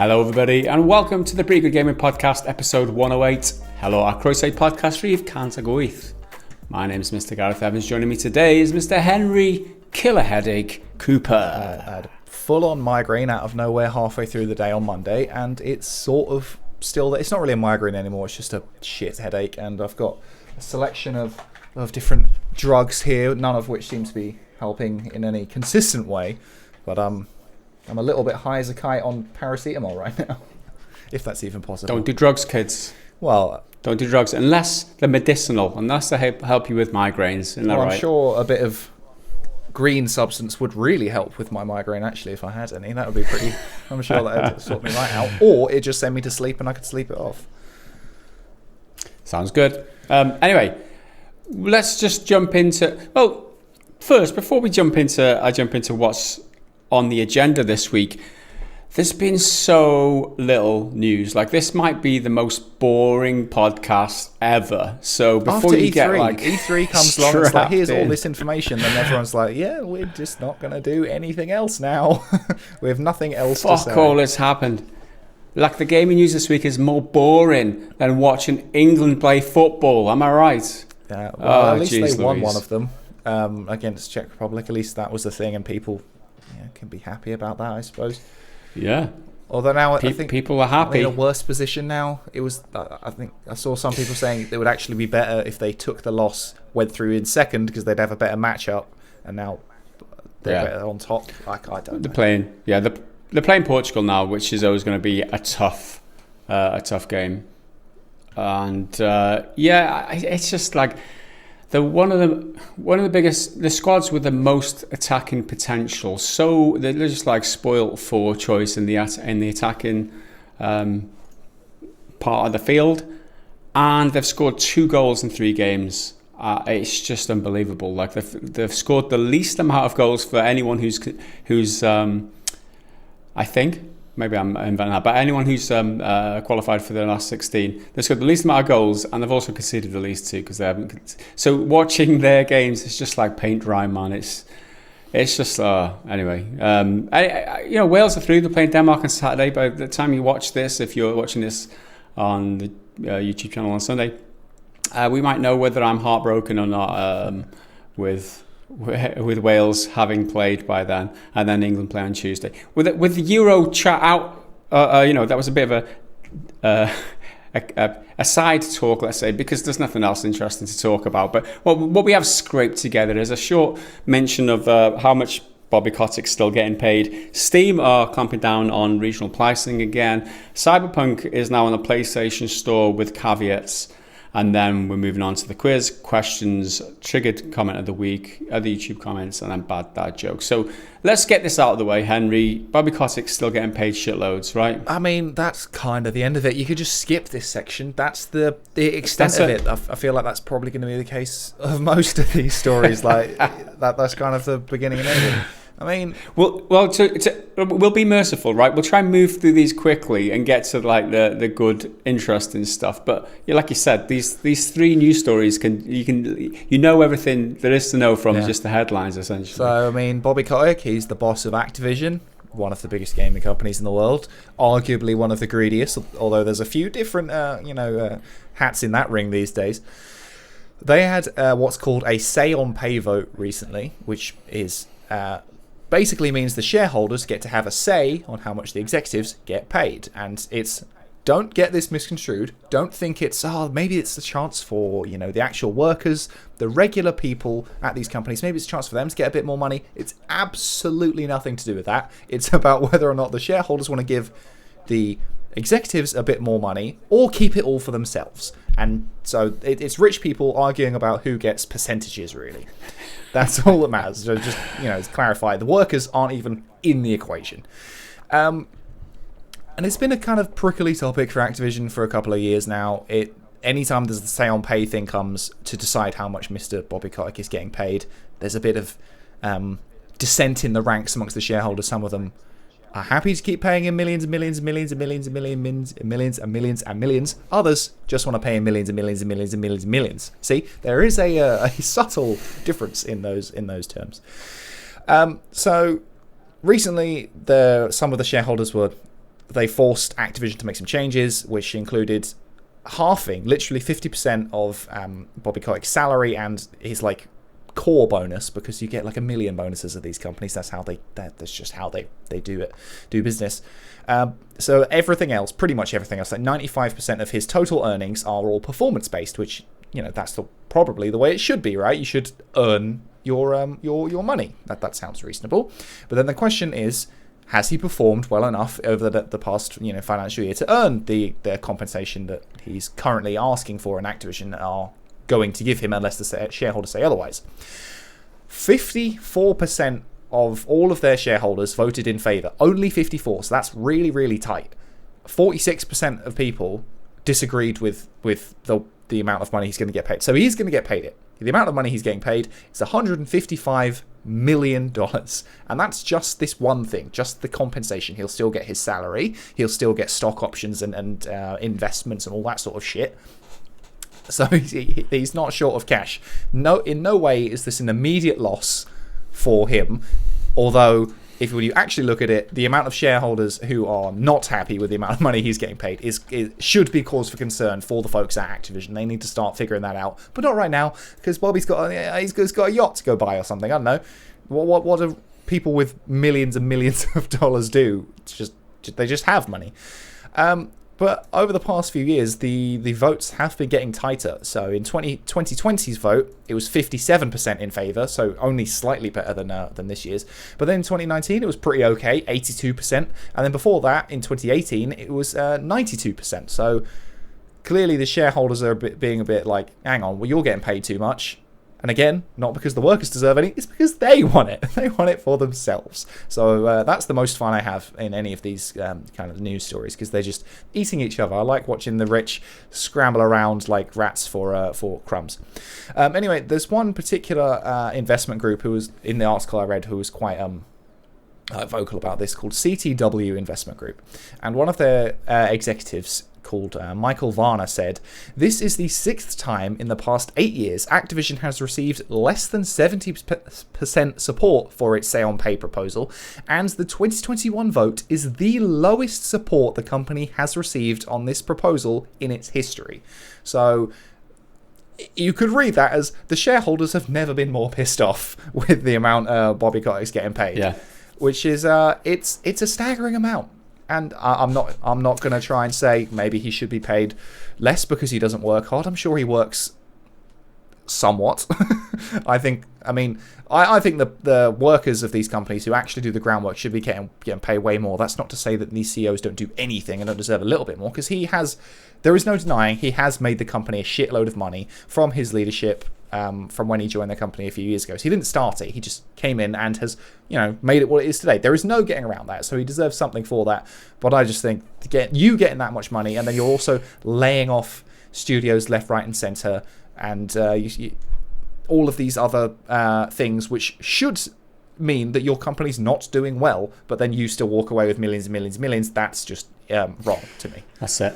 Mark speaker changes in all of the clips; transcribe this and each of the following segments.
Speaker 1: Hello everybody and welcome to the Pretty Good Gaming Podcast episode 108. Hello our Croeso podcast Rhif Cant ag Wyth. My name is Mr. Gareth Evans. Joining me today is Mr. Henry Killer Headache Cooper.
Speaker 2: I had a full-on migraine out of nowhere halfway through the day on Monday, and it's sort of still, it's not really a migraine anymore, it's just a shit headache, and I've got a selection of different drugs here, none of which seem to be helping in any consistent way, but I'm a little bit high as a kite on paracetamol right now, if that's even possible.
Speaker 1: Don't do drugs, kids.
Speaker 2: Well,
Speaker 1: don't do drugs unless they're medicinal, unless they help you with migraines. Isn't that right?
Speaker 2: I'm sure a bit of green substance would really help with my migraine, actually, if I had any. That would be pretty... I'm sure that would sort me right out. Or it just send me to sleep and I could sleep it off.
Speaker 1: Sounds good. Anyway, let's just jump into... Well, first, before I jump into what's on the agenda this week, there's been so little news. Like, this might be the most boring podcast ever. So before
Speaker 2: after
Speaker 1: you
Speaker 2: E3,
Speaker 1: get like
Speaker 2: E3 comes along, it's like, here's all this information, then everyone's like, yeah, we're just not going to do anything else now. We have nothing else to say.
Speaker 1: Fuck all that's happened. Like, the gaming news this week is more boring than watching England play football. Am I right?
Speaker 2: Yeah, well, at least
Speaker 1: geez,
Speaker 2: they won
Speaker 1: Louise.
Speaker 2: one of them against Czech Republic. At least that was the thing, and people can be happy about that, I suppose.
Speaker 1: Yeah.
Speaker 2: Although now I think
Speaker 1: people are happy.
Speaker 2: in a worse position now. It was. I think I saw some people saying it would actually be better if they took the loss, went through in second, because they'd have a better matchup, and now they're better on top. Like, I don't know. They're playing Portugal now, which is always going to be a tough game, and it's just like one of the biggest, the squads with the most attacking potential. So they're just like spoilt for choice in the attacking part of the field, and they've scored 2 goals in 3 games. It's just unbelievable. Like, they've scored the least amount of goals for anyone who's I think, maybe I'm inventing that, but anyone who's qualified for the last 16, they've scored the least amount of goals, and they've also conceded the least too, because they haven't. So watching their games, it's just like paint dry, man. It's just anyway. Wales are through. They're playing Denmark on Saturday. By the time you watch this, if you're watching this on the YouTube channel on Sunday, we might know whether I'm heartbroken or not with Wales having played by then, and then England play on Tuesday. With the Euro chat out, that was a bit of a side talk, let's say, because there's nothing else interesting to talk about. But what we have scraped together is a short mention of how much Bobby Kotick's still getting paid. Steam are clamping down on regional pricing again. Cyberpunk is now on the PlayStation Store with caveats. And then we're moving on to the quiz, questions, triggered comment of the week, other YouTube comments, and then bad dad jokes. So let's get this out of the way, Henry. Bobby Kotick's still getting paid shitloads, right? I mean, that's kind of the end of it. You could just skip this section. That's the extent of it. I feel like that's probably going to be the case of most of these stories. Like that's kind of the beginning and end of it. I mean,
Speaker 1: we'll be merciful, right? We'll try and move through these quickly and get to like the good, interesting stuff. But like you said, these 3 news stories you know everything there is to know from just the headlines, essentially.
Speaker 2: So I mean, Bobby Kotick, he's the boss of Activision, one of the biggest gaming companies in the world, arguably one of the greediest. Although there's a few different hats in that ring these days. They had what's called a say on pay vote recently, which is basically means the shareholders get to have a say on how much the executives get paid. And don't get this misconstrued. Don't think it's, maybe it's a chance for, the actual workers, the regular people at these companies, maybe it's a chance for them to get a bit more money. It's absolutely nothing to do with that. It's about whether or not the shareholders want to give the executives a bit more money or keep it all for themselves. And so it's rich people arguing about who gets percentages, really. That's all that matters. So just, to clarify, the workers aren't even in the equation. And it's been a kind of prickly topic for Activision for a couple of years now. Anytime there's the say on pay thing comes to decide how much Mr. Bobby Kotick is getting paid, there's a bit of dissent in the ranks amongst the shareholders. Some of them are happy to keep paying him millions and millions and millions and millions and millions and millions and millions and millions. Others just want to pay him millions and millions and millions and millions and millions. See, there is a subtle difference in those terms. So recently, some of the shareholders were
Speaker 3: they forced Activision to make some changes, which included halving, literally 50% of Bobby Kotick's salary and his like core bonus, because you get like 1 million bonuses of these companies. That's just how they do business. So everything else, pretty much everything else, like 95% of his total earnings are all performance based, which, you know, that's probably the way it should be, right? You should earn your money. That sounds reasonable. But then the question is, has he performed well enough over the past, you know, financial year to earn the compensation that he's currently asking for, and Activision are going to give him unless the shareholders say otherwise? 54% of all of their shareholders voted in favour. Only 54, so that's really, really tight. 46% of people disagreed with the amount of money he's going to get paid. So he's going to get paid it. The amount of money he's getting paid is $155 million. And that's just this one thing, just the compensation. He'll still get his salary. He'll still get stock options and investments and all that sort of shit. So he's not short of cash. No, in no way is this an immediate loss for him. Although, if you actually look at it, the amount of shareholders who are not happy with the amount of money he's getting paid should be cause for concern for the folks at Activision. They need to start figuring that out, but not right now, because Bobby's got a yacht to go buy or something. I don't know. What do people with millions and millions of dollars do? They just have money. But over the past few years, the votes have been getting tighter. So in 2020's vote, it was 57% in favour, so only slightly better than this year's. But then in 2019, it was pretty okay, 82%. And then before that, in 2018, it was 92%. So clearly the shareholders are being a bit like, hang on, well, you're getting paid too much. And again, not because the workers deserve any, it's because they want it. They want it for themselves. So that's the most fun I have in any of these kind of news stories, because they're just eating each other. I like watching the rich scramble around like rats for crumbs. Anyway, there's one particular investment group who was, in the article I read, who was quite vocal about this, called CTW Investment Group. And one of their executives, called Michael Varner, said, "This is the 6th time in the past 8 years Activision has received less than 70% support for its say on pay proposal, and the 2021 vote is the lowest support the company has received on this proposal in its history." So you could read that as the shareholders have never been more pissed off with the amount Bobby Kotick's getting paid.
Speaker 1: Yeah.
Speaker 3: Which is it's a staggering amount. And I'm not going to try and say maybe he should be paid less because he doesn't work hard. I'm sure he works somewhat. I think the workers of these companies who actually do the groundwork should be getting paid way more. That's not to say that these CEOs don't do anything and don't deserve a little bit more, because there is no denying he has made the company a shitload of money from his leadership. From when he joined the company a few years ago. So he didn't start it. He just came in and has, made it what it is today. There is no getting around that. So he deserves something for that. But I just think getting that much money, and then you're also laying off studios left, right, and centre, and all of these other things, which should mean that your company's not doing well, but then you still walk away with millions and millions and millions. That's just wrong to me.
Speaker 1: That's it.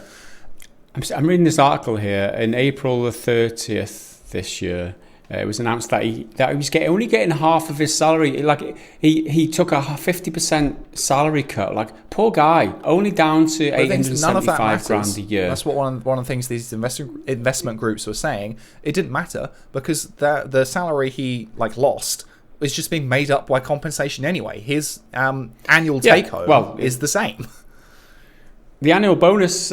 Speaker 1: I'm reading this article here. In April the 30th this year, it was announced that he was only getting half of his salary. Like he took a 50% salary cut. Like, poor guy, only down to $875,000 a year.
Speaker 3: That's what one of the things these investment groups were saying. It didn't matter because the salary he lost is just being made up by compensation anyway. His annual take home is the same.
Speaker 1: The annual bonus.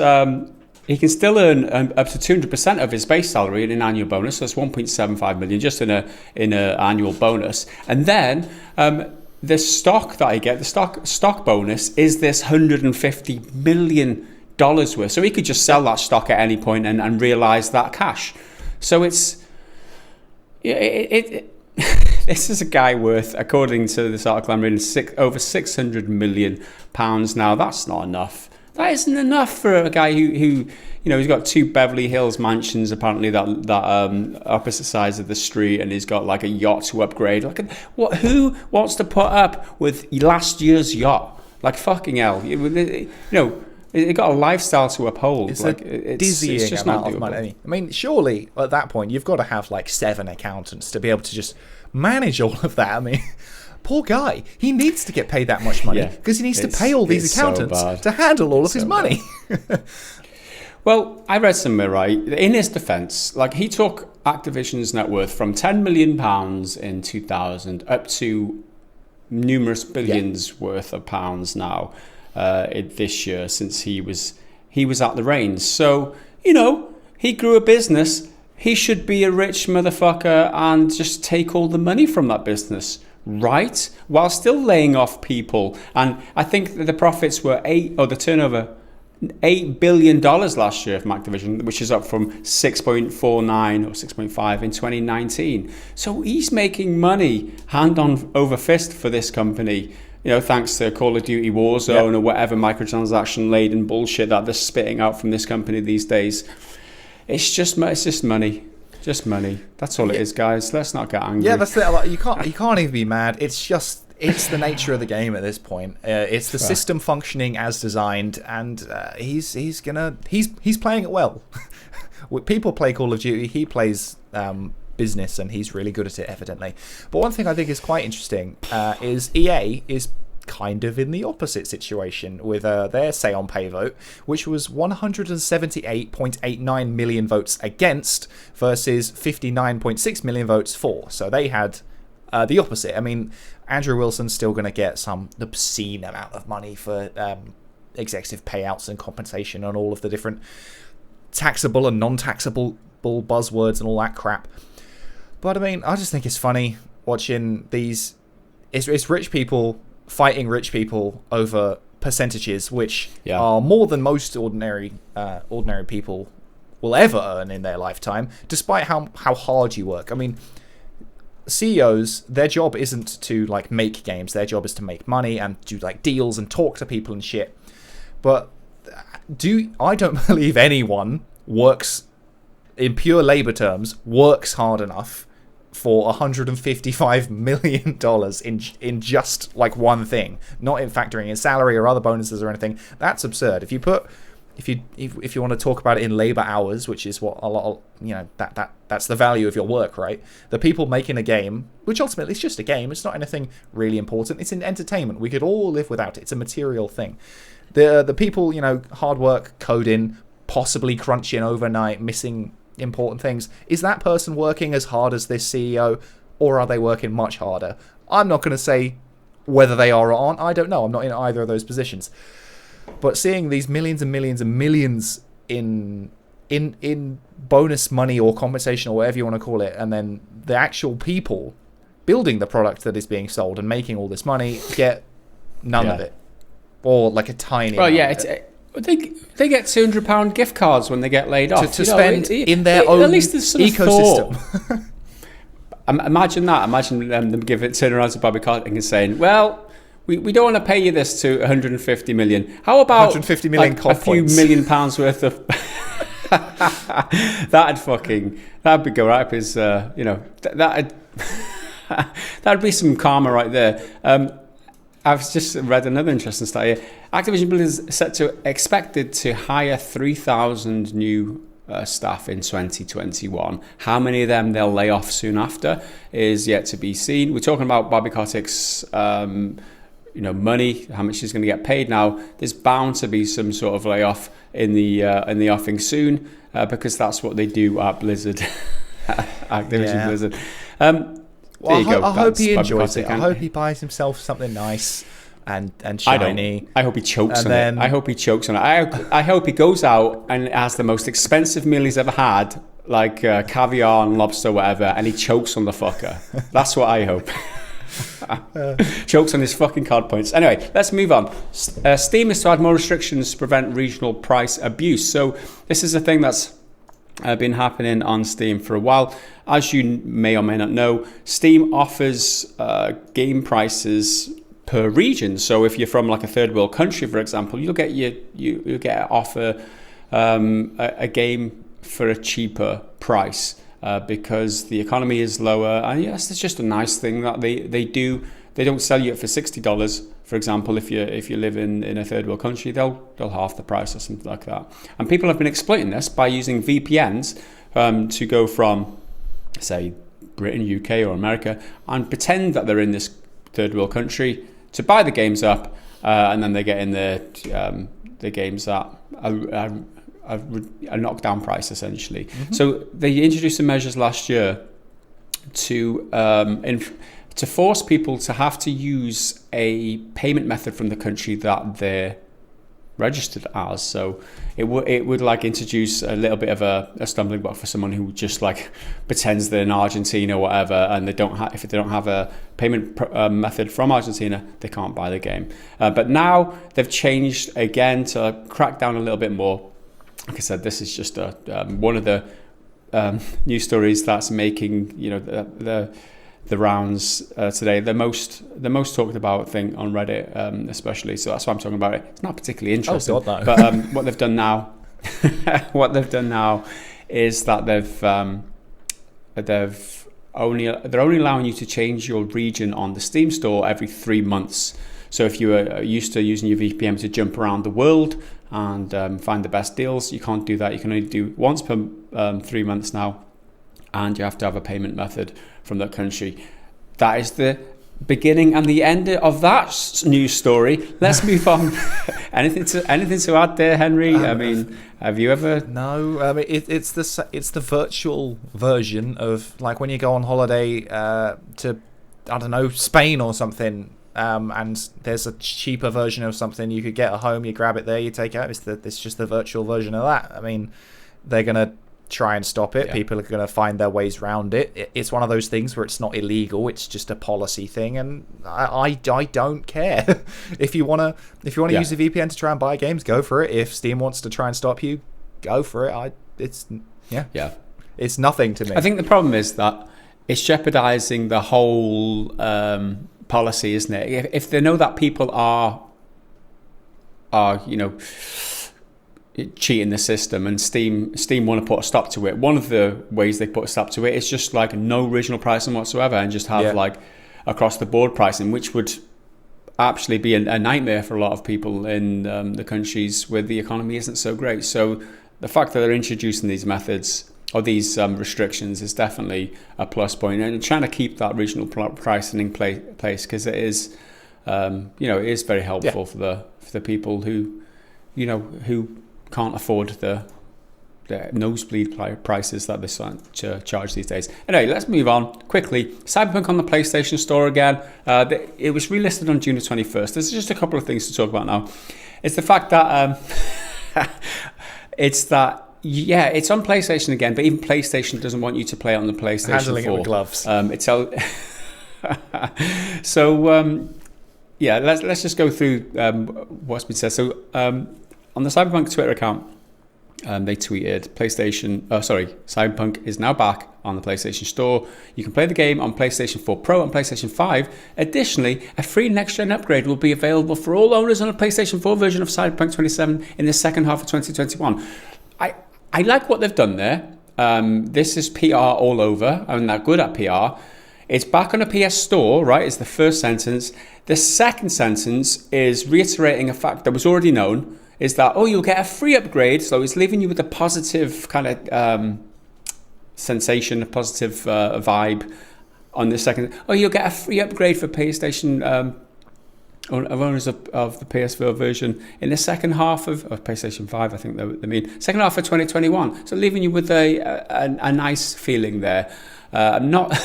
Speaker 1: He can still earn up to 200% of his base salary in an annual bonus. So that's 1.75 million just in a annual bonus. And then the stock that I get, the stock bonus, is this $150 million worth. So he could just sell that stock at any point and realize that cash. So this is a guy worth, according to this article I'm reading, over £600 million. Now that's not enough. That isn't enough for a guy who he's got 2 Beverly Hills mansions apparently that opposite sides of the street, and he's got like a yacht to upgrade. Who wants to put up with last year's yacht? Like, fucking hell, It got a lifestyle to uphold.
Speaker 3: It's
Speaker 1: like
Speaker 3: a dizzying
Speaker 1: just
Speaker 3: amount
Speaker 1: not
Speaker 3: of
Speaker 1: doable.
Speaker 3: money. I mean, surely at that point you've got to have like 7 accountants to be able to just manage all of that. I mean, poor guy. He needs to get paid that much money because he needs to pay all these accountants to handle all of his money.
Speaker 1: Well, I read somewhere, right, in his defense, like he took Activision's net worth from £10 million in 2000 up to numerous billions worth of pounds now this year since he was at the reins. So, he grew a business. He should be a rich motherfucker and just take all the money from that business, right? While still laying off people. And I think that the profits were the turnover, $8 billion last year from Activision, which is up from 6.49 or 6.5 in 2019. So he's making money hand on over fist for this company, thanks to Call of Duty Warzone or whatever microtransaction laden bullshit that they're spitting out from this company these days. It's just money. Just money. That's all it is, guys. Let's not get angry.
Speaker 3: Yeah, that's it. Like, you can't even be mad. It's the nature of the game at this point. It's the system functioning as designed, and he's playing it well. People play Call of Duty. He plays business, and he's really good at it, evidently. But one thing I think is quite interesting is EA is kind of in the opposite situation with their say on pay vote, which was 178.89 million votes against versus 59.6 million votes for. So they had the opposite. I mean, Andrew Wilson's still going to get some obscene amount of money for executive payouts and compensation and all of the different taxable and non-taxable buzzwords and all that crap. But I mean, I just think it's funny watching these. It's rich people fighting rich people over percentages, which are more than most ordinary people will ever earn in their lifetime, despite how hard you work. I mean, CEOs, their job isn't to like make games. Their job is to make money and do like deals and talk to people and shit. But I don't believe anyone works in pure labor terms works hard enough for $155 million in just like one thing, not in factoring in salary or other bonuses or anything. That's absurd. If you want to talk about it in labor hours, which is what a lot of, that's the value of your work, right? The people making a game, which ultimately is just a game, it's not anything really important. It's an entertainment. We could all live without it. It's a material thing. The people, hard work, coding, possibly crunching overnight, missing important things. Is that person working as hard as this CEO, or are they working much harder? I'm not going to say whether they are or aren't. I don't know. I'm not in either of those positions. But seeing these millions and millions and millions in bonus money or compensation or whatever you want to call it, and then the actual people building the product that is being sold and making all this money get none of it, or like a tiny.
Speaker 1: Well, they get £200 gift cards when they get laid off
Speaker 3: to spend in their own
Speaker 1: at least there's some
Speaker 3: ecosystem.
Speaker 1: Imagine that. Imagine them turning around to Bobby Kotick and saying, "Well, we don't want to pay you this to 150 million. How about
Speaker 3: 150 million
Speaker 1: a few
Speaker 3: points.
Speaker 1: £1 million worth of?" that'd be go right up his. That'd be some karma right there. I've just read another interesting stat here. Activision Blizzard is expected to hire 3,000 new staff in 2021. How many of them they'll lay off soon after is yet to be seen. We're talking about Bobby Kotick's money, how much he's going to get paid now. There's bound to be some sort of layoff in the offing soon because that's what they do at Blizzard, Activision Blizzard.
Speaker 3: Well, I hope he enjoys it. I hope he buys himself something nice and shiny.
Speaker 1: I hope he chokes on it. I hope he chokes on it. I hope he goes out and has the most expensive meal he's ever had, like caviar and lobster, whatever, and he chokes on the fucker. That's what I hope. Chokes on his fucking card points. Anyway, let's move on. Steam is to add more restrictions to prevent regional price abuse. So this is a thing that's been happening on Steam for a while. As you may or may not know, Steam offers game prices per region. So if you're from like a third world country, for example, you'll get offer a game for a cheaper price because the economy is lower. And yes, it's just a nice thing that they do. they don't sell you it for $60, for example. If you live in a third world country, they'll half the price or something like that. And people have been exploiting this by using VPNs to go from, say, Britain, UK, or America, and pretend that they're in this third world country to buy the games up, and then they get in the games at a knockdown price, essentially. So they introduced some measures last year to force people to have to use a payment method from the country that they're registered as. So it would like introduce a little bit of a stumbling block for someone who just like pretends they're in Argentina or whatever, and if they don't have a payment method from Argentina, they can't buy the game. But now they've changed again to crack down a little bit more. Like I said, this is just one of the news stories that's making the rounds today. The most talked about thing on Reddit, especially. So that's why I'm talking about it. It's not particularly interesting.
Speaker 3: Oh God, no.
Speaker 1: But what they've done now, is that they're only allowing you to change your region on the Steam store every 3 months. So if you are used to using your VPN to jump around the world and find the best deals, you can't do that. You can only do once per 3 months now, and you have to have a payment method from that country. That is the beginning and the end of that news story. Let's move on. anything to add there, Henry? I mean, have you ever?
Speaker 3: No, I mean it's the virtual version of like when you go on holiday to, I don't know, Spain or something. And there's a cheaper version of something you could get at home. You grab it there, you take it out. It's just the virtual version of that. I mean, they're gonna try and stop it. Yeah. People are gonna find their ways around it. It's one of those things where it's not illegal. It's just a policy thing, and I don't care. If you wanna use a VPN to try and buy games, go for it. If Steam wants to try and stop you, go for it. It's nothing to me.
Speaker 1: I think the problem is that it's jeopardizing the whole policy, isn't it? If they know that people are cheating the system, and Steam want to put a stop to it, one of the ways they put a stop to it is just like no original pricing whatsoever, and just have like across the board pricing, which would actually be a nightmare for a lot of people in the countries where the economy isn't so great. So the fact that they're introducing these methods or these restrictions is definitely a plus point, and trying to keep that regional pricing in place, because it is, it is very helpful for the people who can't afford the nosebleed prices that they're starting to charge these days. Anyway, let's move on quickly. Cyberpunk on the PlayStation Store again. It was relisted on June the 21st. There's just a couple of things to talk about now. It's the fact that it's on PlayStation again, but even PlayStation doesn't want you to play it on the PlayStation 4.
Speaker 3: Handling it with gloves.
Speaker 1: Let's just go through what's been said. So on the Cyberpunk Twitter account, they tweeted, Cyberpunk is now back on the PlayStation Store. You can play the game on PlayStation 4 Pro and PlayStation 5. Additionally, a free next-gen upgrade will be available for all owners on a PlayStation 4 version of Cyberpunk 27 in the second half of 2021. I like what they've done there. This is PR all over. I mean, they're good at PR. It's back on a PS Store, right? It's the first sentence. The second sentence is reiterating a fact that was already known, is that, you'll get a free upgrade. So it's leaving you with a positive kind of sensation, a positive vibe on the second. You'll get a free upgrade for PlayStation owners of the PS4 version in the second half of PlayStation 5, I think they mean. Second half of 2021. So leaving you with a nice feeling there. Not...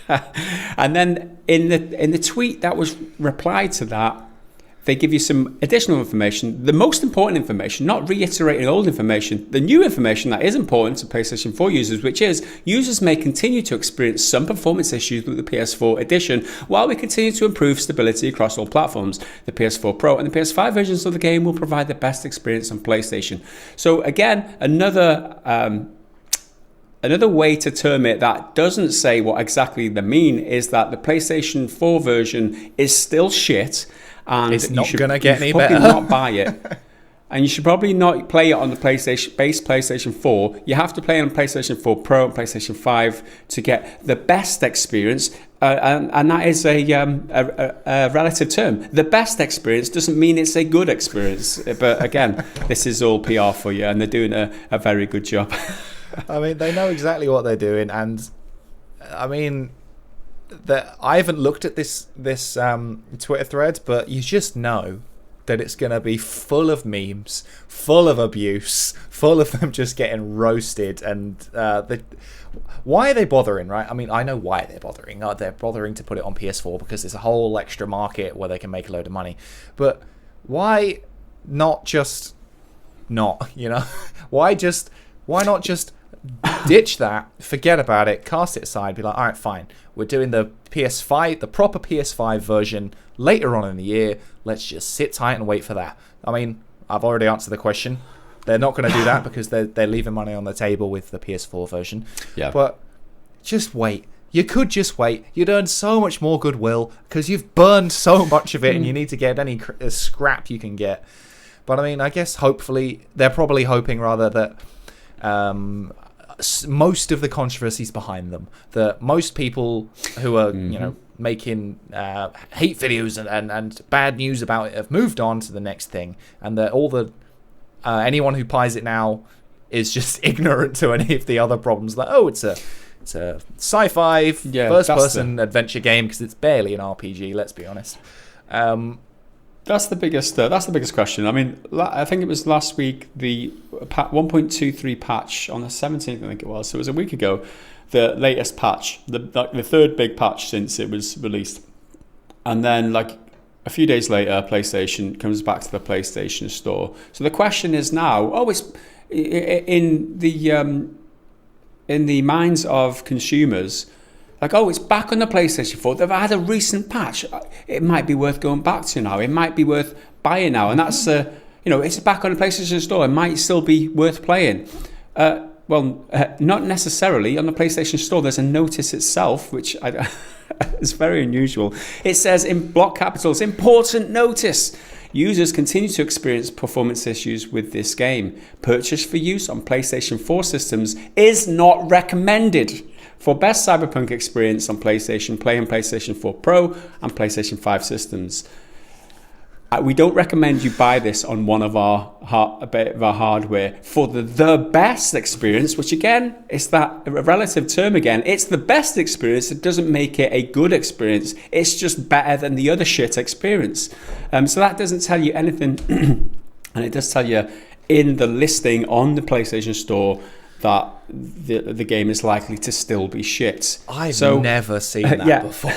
Speaker 1: And then in the tweet that was replied to that, they give you some additional information, the most important information, not reiterating old information, the new information that is important to PlayStation 4 users, which is users may continue to experience some performance issues with the PS4 edition while we continue to improve stability across all platforms. The PS4 Pro and the PS5 versions of the game will provide the best experience on PlayStation. So again, another way to term it that doesn't say what exactly they mean is that the PlayStation 4 version is still shit, and
Speaker 3: it's not going to get any
Speaker 1: probably
Speaker 3: better.
Speaker 1: Not buy it. And you should probably not play it on the PlayStation 4. You have to play it on PlayStation 4 Pro and PlayStation 5 to get the best experience. And that is a relative term. The best experience doesn't mean it's a good experience. But again, this is all PR for you, and they're doing a very good job.
Speaker 3: I mean, they know exactly what they're doing, and I mean, I haven't looked at this Twitter thread, but you just know that it's going to be full of memes, full of abuse, full of them just getting roasted. And why are they bothering, right? I mean, I know why they're bothering. They're bothering to put it on PS4 because there's a whole extra market where they can make a load of money. But why not just not, you know? Why not just ditch that, forget about it, cast it aside, be like, all right, fine. We're doing the PS5, the proper PS5 version later on in the year. Let's just sit tight and wait for that. I mean, I've already answered the question. They're not going to do that because they're leaving money on the table with the PS4 version.
Speaker 1: Yeah.
Speaker 3: But just wait. You could just wait. You'd earn so much more goodwill because you've burned so much of it and you need to get any scrap you can get. But I mean, I guess hopefully, they're probably hoping rather that most of the controversies behind them, that most people who are you know, making hate videos and bad news about it have moved on to the next thing, and that all the anyone who buys it now is just ignorant to any of the other problems. Like, oh, it's a sci-fi first-person adventure game because it's barely an RPG. Let's be honest.
Speaker 1: That's the biggest question. I mean, I think it was last week, the 1.23 patch on the 17th, I think it was. So it was a week ago, the latest patch, the third big patch since it was released. And then, like, a few days later, PlayStation comes back to the PlayStation Store. So the question is now, it's in the minds of consumers, like, it's back on the PlayStation 4. They've had a recent patch. It might be worth going back to now. It might be worth buying now. And that's, it's back on the PlayStation Store. It might still be worth playing. Not necessarily. On the PlayStation Store, there's a notice itself, which is very unusual. It says in block capitals, important notice. Users continue to experience performance issues with this game. Purchase for use on PlayStation 4 systems is not recommended. For best Cyberpunk experience on PlayStation, play on PlayStation 4 Pro and PlayStation 5 systems. We don't recommend you buy this on one of our hardware for the best experience, which again, it's that relative term again. It's the best experience. It doesn't make it a good experience. It's just better than the other shit experience. So that doesn't tell you anything. And it does tell you in the listing on the PlayStation Store that the game is likely to still be shit.
Speaker 3: I've never seen that before.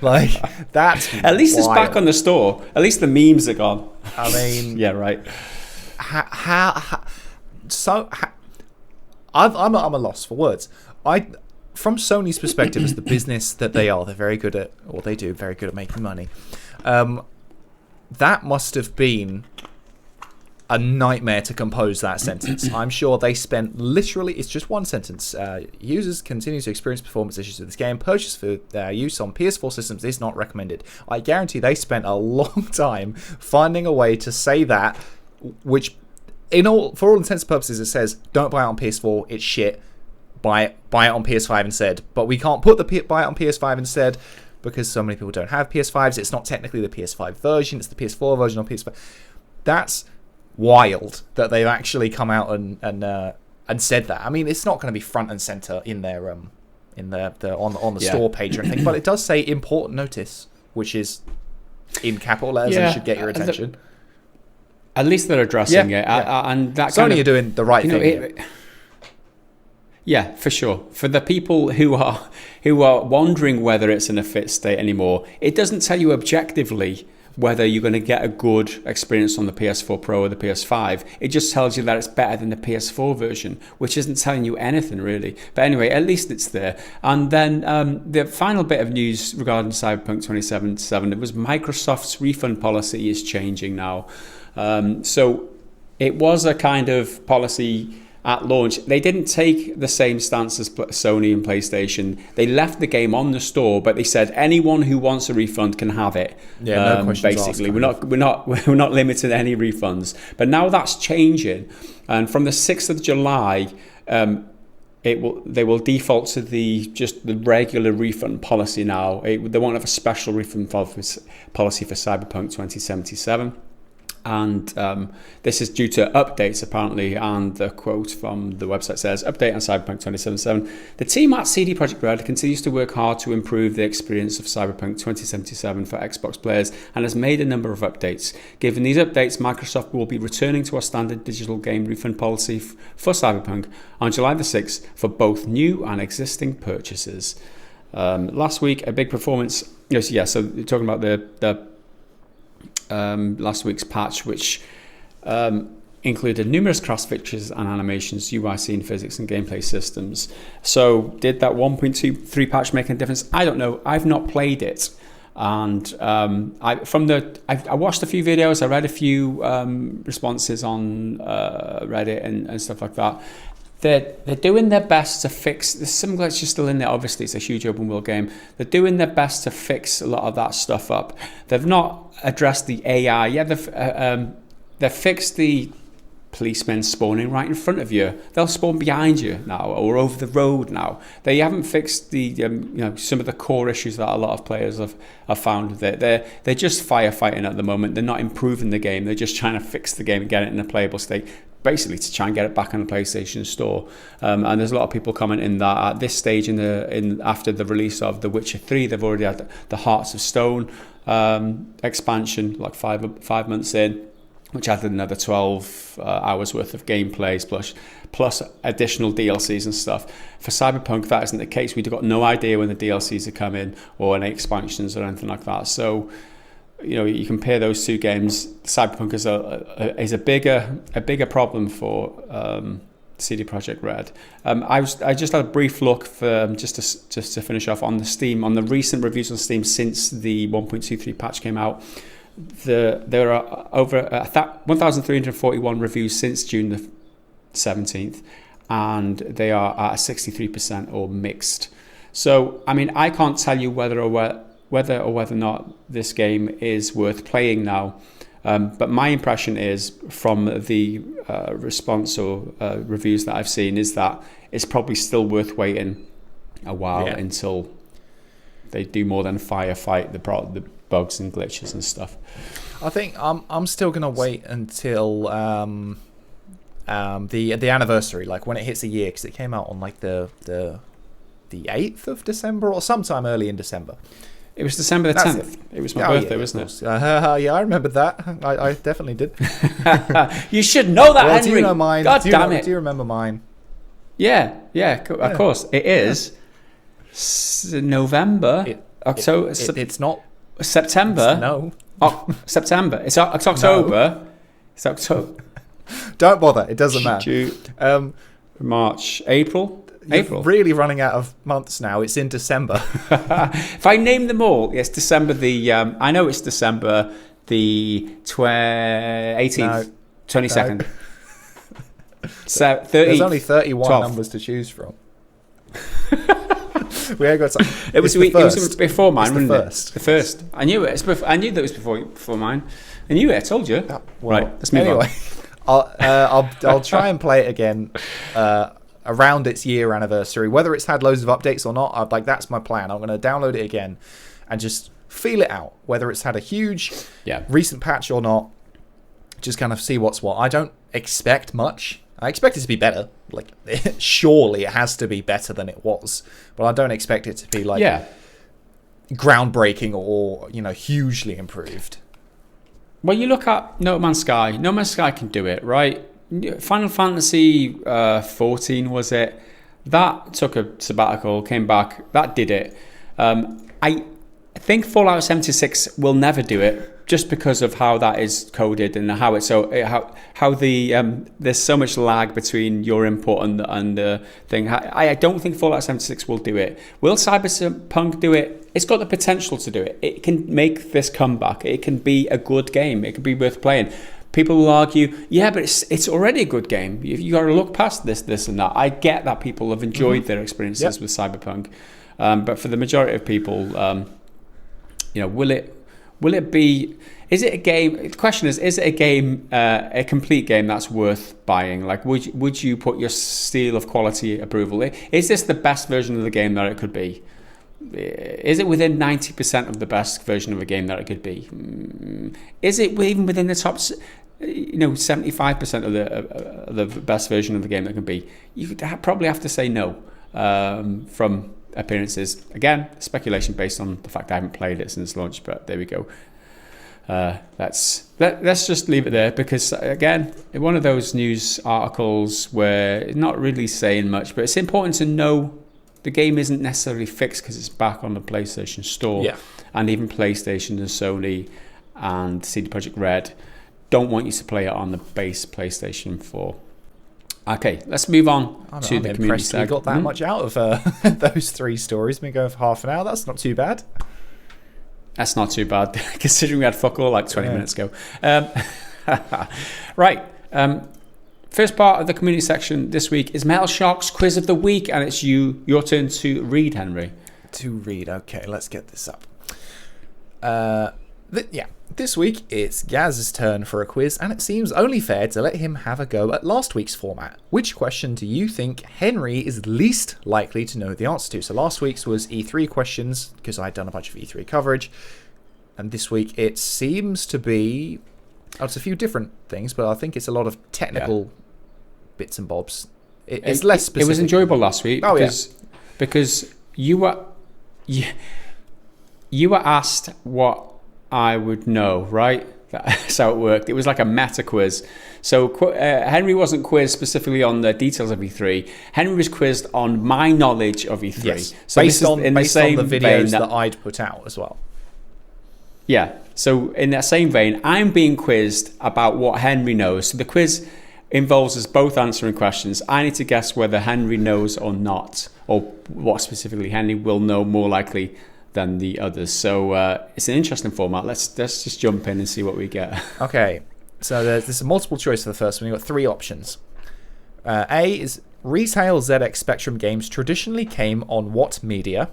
Speaker 3: Like, that's
Speaker 1: at least
Speaker 3: wild.
Speaker 1: It's back on the store. At least the memes are gone.
Speaker 3: I mean,
Speaker 1: yeah, right.
Speaker 3: I'm a loss for words. From Sony's perspective, as the business that they are, they're very good at, or they do very good at making money. That must have been a nightmare to compose that sentence. I'm sure they spent literally, it's just one sentence. Users continue to experience performance issues with this game. Purchase for use on PS4 systems is not recommended. I guarantee they spent a long time finding a way to say that, which for all intents and purposes it says, don't buy it on PS4, it's shit. Buy it on PS5 instead. But we can't put buy it on PS5 instead because so many people don't have PS5s. It's not technically the PS5 version, it's the PS4 version on PS5. That's wild that they've actually come out and said that. I mean, it's not going to be front and center in their on the store page or anything, but it does say important notice, which is in capital letters and should get your attention.
Speaker 1: At least they're addressing it, and that
Speaker 3: Sony are doing the right thing.
Speaker 1: Yeah, for sure. For the people who are wondering whether it's in a fit state anymore, it doesn't tell you objectively whether you're going to get a good experience on the PS4 Pro or the PS5. It just tells you that it's better than the PS4 version, which isn't telling you anything really. But anyway, at least it's there. And then the final bit of news regarding Cyberpunk 2077, it was Microsoft's refund policy is changing now. So it was a kind of policy
Speaker 2: at launch, they didn't take the same stance as Sony and PlayStation. They left the game on the store, but they said anyone who wants a refund can have it.
Speaker 3: Yeah, no questions
Speaker 2: basically,
Speaker 3: asked,
Speaker 2: we're not limited to any refunds. But now that's changing, and from the 6th of July, they will default to the regular refund policy now. They won't have a special refund policy for Cyberpunk 2077. And this is due to updates, apparently, and the quote from the website says, update on Cyberpunk 2077. The team at CD Projekt Red continues to work hard to improve the experience of Cyberpunk 2077 for Xbox players and has made a number of updates. Given these updates, Microsoft will be returning to our standard digital game refund policy for Cyberpunk on July the 6th for both new and existing purchases. Last week, a big performance. Yes, so you're talking about the last week's patch, which included numerous cross features and animations, UI scene physics, and gameplay systems. So, did that 1.23 patch make a difference? I don't know. I've not played it, and I watched a few videos. I read a few responses on Reddit and stuff like that. They're doing their best to fix. There's some glitches still in there. Obviously, it's a huge open world game. They're doing their best to fix a lot of that stuff up. They've not addressed the AI. Yeah, they've fixed the policemen spawning right in front of you. They'll spawn behind you now or over the road now. They haven't fixed the some of the core issues that a lot of players have found. They're just firefighting at the moment. They're not improving the game. They're just trying to fix the game and get it in a playable state, basically to try and get it back on the PlayStation Store. And there's a lot of people commenting that at this stage after the release of The Witcher 3, they've already had the Hearts of Stone expansion, like five months in, which added another 12 hours worth of gameplays plus additional DLCs and stuff. For Cyberpunk, that isn't the case. We've got no idea when the DLCs are coming or any expansions or anything like that. So, you compare those two games. Cyberpunk is a bigger problem for CD Projekt Red. I just had a brief look for just to finish off on the Steam, on the recent reviews on Steam since the 1.23 patch came out. There are over 1,341 reviews since June the 17th, and they are at a 63% or mixed. So, I mean, I can't tell you whether or not this game is worth playing now. But my impression is from the response or reviews that I've seen is that it's probably still worth waiting a while until they do more than firefight the bugs and glitches and stuff.
Speaker 3: I think I'm still gonna wait until the anniversary, like when it hits a year, because it came out on like the 8th of December or sometime early in December.
Speaker 2: It was December the 10th. It was my birthday, wasn't it?
Speaker 3: Yeah, I remember that. I definitely did.
Speaker 2: You should know that, Henry.
Speaker 3: Do you know mine?
Speaker 2: God damn it.
Speaker 3: Do you remember mine?
Speaker 2: Yeah, of course. It is November, October.
Speaker 3: It's not
Speaker 2: September.
Speaker 3: No.
Speaker 2: September. It's October. No. It's October.
Speaker 3: Don't bother. It doesn't matter.
Speaker 2: March, April.
Speaker 3: You're really running out of months now. It's in December.
Speaker 2: If I name them all, yes, December I know it's December the 18th, 22nd. So 30.
Speaker 3: There's only 31
Speaker 2: 12th.
Speaker 3: Numbers to choose from. We ain't got time.
Speaker 2: It was before mine, wasn't
Speaker 3: it?
Speaker 2: The first. I knew it. I knew that it was before mine. I knew it. I told you. Right. Let's move on.
Speaker 3: I'll try and play it again around its year anniversary, whether it's had loads of updates or not. That's my plan. I'm going to download it again and just feel it out, whether it's had a huge recent patch or not. Just kind of see what's what. I don't expect much. I expect it to be better. Like, surely it has to be better than it was, but I don't expect it to be groundbreaking or hugely improved.
Speaker 2: Well, you look at No Man's Sky. No Man's Sky can do it, right? Final Fantasy 14, was it? That took a sabbatical, came back. That did it. I think Fallout 76 will never do it, just because of how that is coded and how it's there's so much lag between your input and the thing. I don't think Fallout 76 will do it. Will Cyberpunk do it? It's got the potential to do it. It can make this comeback. It can be a good game. It can be worth playing.
Speaker 1: People will argue, yeah, but it's already a good game. You got to look past this, and that. I get that people have enjoyed their experiences with Cyberpunk, but for the majority of people, will it be? Is it a game? The question is it a game, a complete game that's worth buying? Like, would you put your seal of quality approval? Is this the best version of the game that it could be? Is it within 90% of the best version of a game that it could be? Is it even within the top, 75% of the best version of the game that can be? You could probably have to say no from appearances. Again, speculation based on the fact I haven't played it since launch, but there we go. Let's just leave it there, because again, one of those news articles where it's not really saying much, but it's important to know the game isn't necessarily fixed because it's back on the PlayStation Store, and even PlayStation and Sony and CD Projekt Red don't want you to play it on the base PlayStation 4. Okay, let's move on to the community segment.
Speaker 3: We got that much out of those three stories. Been going for half an hour. That's not too bad.
Speaker 1: That's not too bad, considering we had fuck all like 20 minutes ago. Right. First part of the community section this week is Metal Shark's Quiz of the Week, and it's your turn to read, Henry.
Speaker 3: To read. Okay, let's get this up. This week it's Gaz's turn for a quiz, and it seems only fair to let him have a go at last week's format. Which question do you think Henry is least likely to know the answer to? So last week's was E3 questions, because I'd done a bunch of E3 coverage, and this week it seems to be... it's a few different things, but I think it's a lot of technical bits and bobs. It's less specific.
Speaker 1: It was enjoyable last week because you were asked what I would know, right? That's how it worked. It was like a meta quiz. So Henry wasn't quizzed specifically on the details of E3. Henry was quizzed on my knowledge of E3.
Speaker 3: Yes.
Speaker 1: So
Speaker 3: based on the videos that I'd put out as well.
Speaker 1: Yeah. So in that same vein, I'm being quizzed about what Henry knows. So the quiz involves us both answering questions. I need to guess whether Henry knows or not, or what specifically Henry will know more likely than the others. So it's an interesting format. Let's just jump in and see what we get.
Speaker 3: Okay. So there's a multiple choice for the first one. You've got three options. A is retail ZX Spectrum games traditionally came on what media?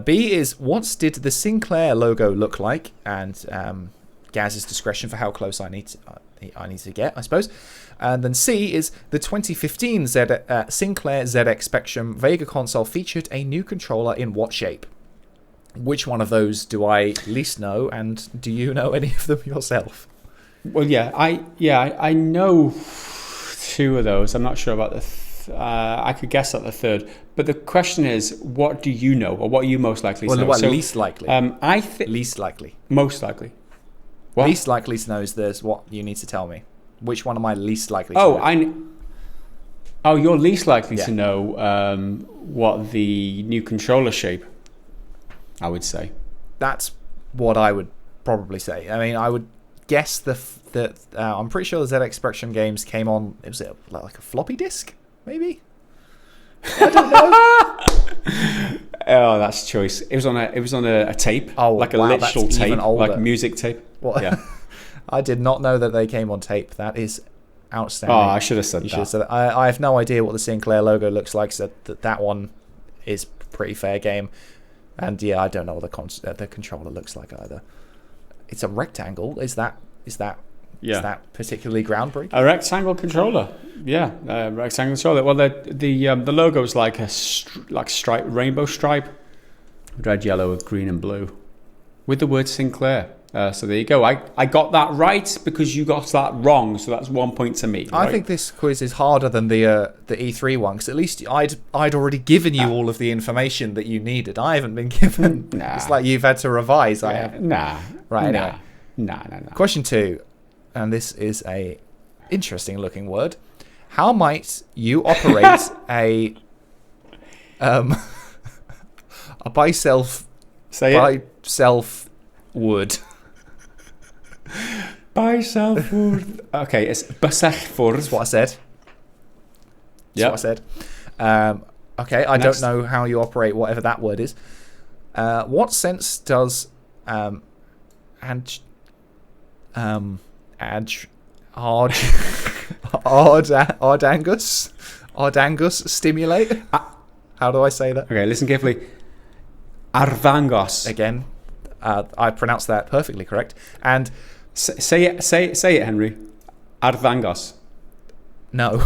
Speaker 3: B is what did the Sinclair logo look like? And Gaz's discretion for how close I need to get, I suppose. And then C is the 2015 Sinclair ZX Spectrum Vega console featured a new controller in what shape? Which one of those do I least know, and do you know any of them yourself?
Speaker 1: Well, I know two of those. I'm not sure about the I could guess at the third. But the question is, what do you know, or what are you most likely to know?
Speaker 3: Well, least likely.
Speaker 1: Least
Speaker 3: likely.
Speaker 1: Most likely. What?
Speaker 3: Least likely to know is what you need to tell me. Which one am I least likely to know?
Speaker 1: You're least likely to know what the new controller shape, I would say.
Speaker 3: That's what I would probably say. I mean, I would guess that I'm pretty sure the ZX Spectrum games came on, was it like a floppy disk, maybe? I don't know.
Speaker 1: Oh, that's choice. It was on a tape.
Speaker 3: Oh,
Speaker 1: like a literal tape, like music tape.
Speaker 3: What? Yeah. I did not know that they came on tape. That is outstanding.
Speaker 1: Oh, I should have said that.
Speaker 3: Should have said that. I have no idea what the Sinclair logo looks like, so that one is pretty fair game. And yeah, I don't know what the controller looks like either. It's a rectangle. Is that particularly groundbreaking?
Speaker 1: A rectangle controller. Yeah, rectangle controller. Well, the logo's like a stripe, rainbow stripe, red, yellow, green, and blue, with the word Sinclair. So there you go. I got that right because you got that wrong. So that's 1 point to me. Right?
Speaker 3: I think this quiz is harder than the E3 one, because at least I'd already given you all of the information that you needed. I haven't been given. It's like you've had to revise. I haven't. Right. Anyway.
Speaker 1: Nah.
Speaker 3: Question 2, and this is a interesting looking word. How might you operate a by self wood?
Speaker 1: By self wood. Okay, it's bysellfwrdd.
Speaker 3: That's what I said.
Speaker 1: Yeah.
Speaker 3: That's what I said. Okay, I don't know how you operate whatever that word is. What sense does Ardangus stimulate. How do I say that?
Speaker 2: Okay, listen carefully. Arvangos.
Speaker 3: Again, I pronounced that perfectly correct. And
Speaker 2: say it, Henry. Arvangos.
Speaker 3: no,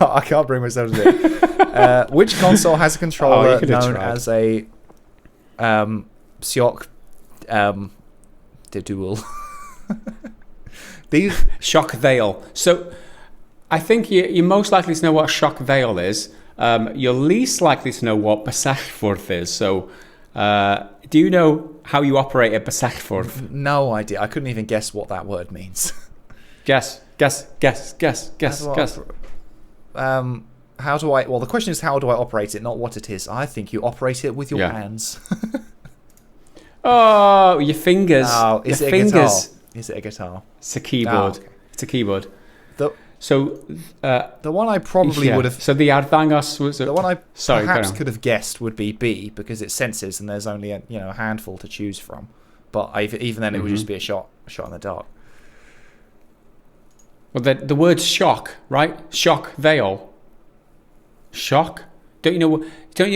Speaker 3: I can't bring myself to do it. Which console has a controller known as a Siok Dual?
Speaker 2: These Shock Veil. So I think you're most likely to know what Shock Veil is. You're least likely to know what Besachfurth is. So do you know how you operate a Besachfurth?
Speaker 3: No idea. I couldn't even guess what that word means.
Speaker 2: Guess.
Speaker 3: How do I... Well, the question is how do I operate it, not what it is. I think you operate it with your hands.
Speaker 2: Oh, your fingers.
Speaker 3: Oh, is it a guitar? Is it a guitar?
Speaker 2: It's a keyboard.
Speaker 3: Oh, okay.
Speaker 2: It's a keyboard.
Speaker 3: The one I probably would have...
Speaker 2: So the Arvangos was...
Speaker 3: The one I perhaps could have guessed would be B, because it senses and there's only a handful to choose from. But even then, it would just be a shot in the dark.
Speaker 2: Well, the word shock, right? Shock veil. Shock? Don't you know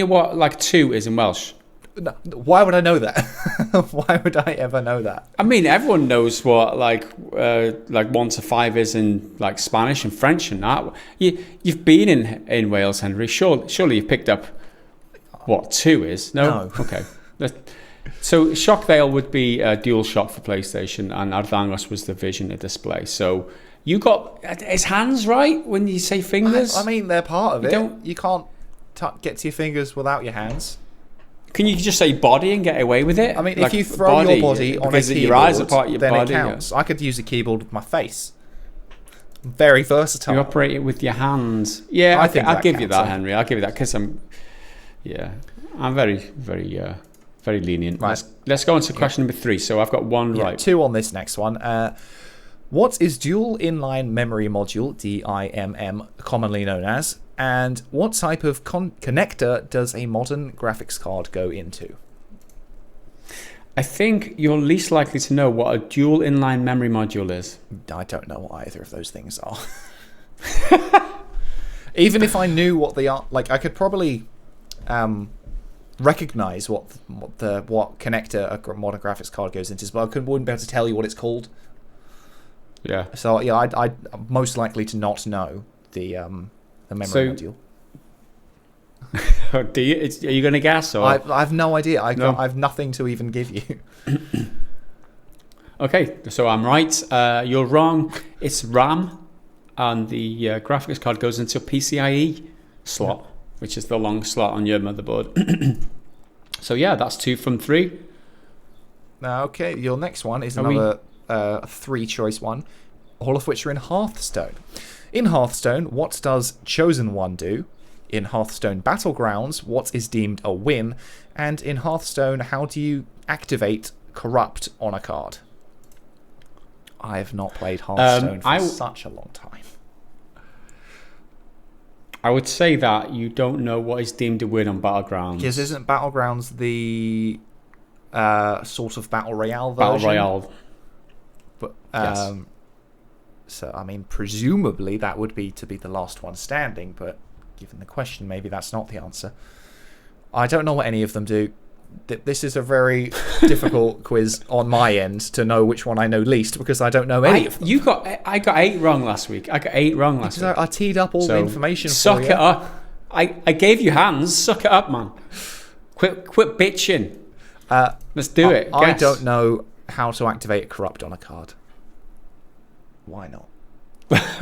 Speaker 2: what like 2 is in Welsh?
Speaker 3: No, why would I know that? Why would I ever know that?
Speaker 2: I mean, everyone knows what like 1 to 5 is in like Spanish and French and that. You've been in Wales, Henry. Surely you've picked up what 2 is. No. Okay. So Shock Veil would be DualShock for PlayStation, and Arvangos was the Vision display. So you got his hands right when you say fingers.
Speaker 3: I mean, they're part of it. You can't get to your fingers without your hands.
Speaker 2: Can you just say body and get away with it?
Speaker 3: I mean, if you throw your body on a keyboard,
Speaker 2: your eyes are part of your
Speaker 3: then
Speaker 2: body,
Speaker 3: it counts. Yeah. I could use a keyboard with my face. Very versatile.
Speaker 2: You operate it with your hands. Yeah, I'll give you that, Henry. I'll give you that because I'm very, very, very lenient.
Speaker 3: Right.
Speaker 2: Let's go on to question number 3. So I've got 1 right.
Speaker 3: 2 on this next one. What is dual inline memory module, DIMM, commonly known as? And what type of connector does a modern graphics card go into?
Speaker 2: I think you're least likely to know what a dual inline memory module is.
Speaker 3: I don't know what either of those things are. Even if I knew what they are, like I could probably recognize what connector a modern graphics card goes into, but I wouldn't be able to tell you what it's called.
Speaker 2: Yeah.
Speaker 3: So yeah, I'm most likely to not know the memory module.
Speaker 2: Are you going to guess? Or?
Speaker 3: I have no idea. I have nothing to even give you.
Speaker 2: Okay, so I'm right. You're wrong. It's RAM, and the graphics card goes into a PCIe slot, which is the long slot on your motherboard. So yeah, that's 2 from 3.
Speaker 3: Okay, your next one is another 3-choice one, all of which are in Hearthstone. In Hearthstone, what does Chosen One do? In Hearthstone Battlegrounds, what is deemed a win? And in Hearthstone, how do you activate Corrupt on a card? I have not played Hearthstone for such a long time.
Speaker 2: I would say that you don't know what is deemed a win on Battlegrounds.
Speaker 3: Because isn't Battlegrounds the sort of Battle Royale version?
Speaker 2: Battle Royale.
Speaker 3: But,
Speaker 2: yes.
Speaker 3: So, I mean, presumably that would be to be the last one standing, but given the question, maybe that's not the answer. I don't know what any of them do. This is a very difficult quiz on my end to know which one I know least, because I don't know any of them.
Speaker 2: I got 8 wrong last week. I
Speaker 3: teed up all the information for you.
Speaker 2: Suck it up. I gave you hands. Suck it up, man. Quit bitching. Let's do it.
Speaker 3: I don't know how to activate Corrupt on a card. Why not?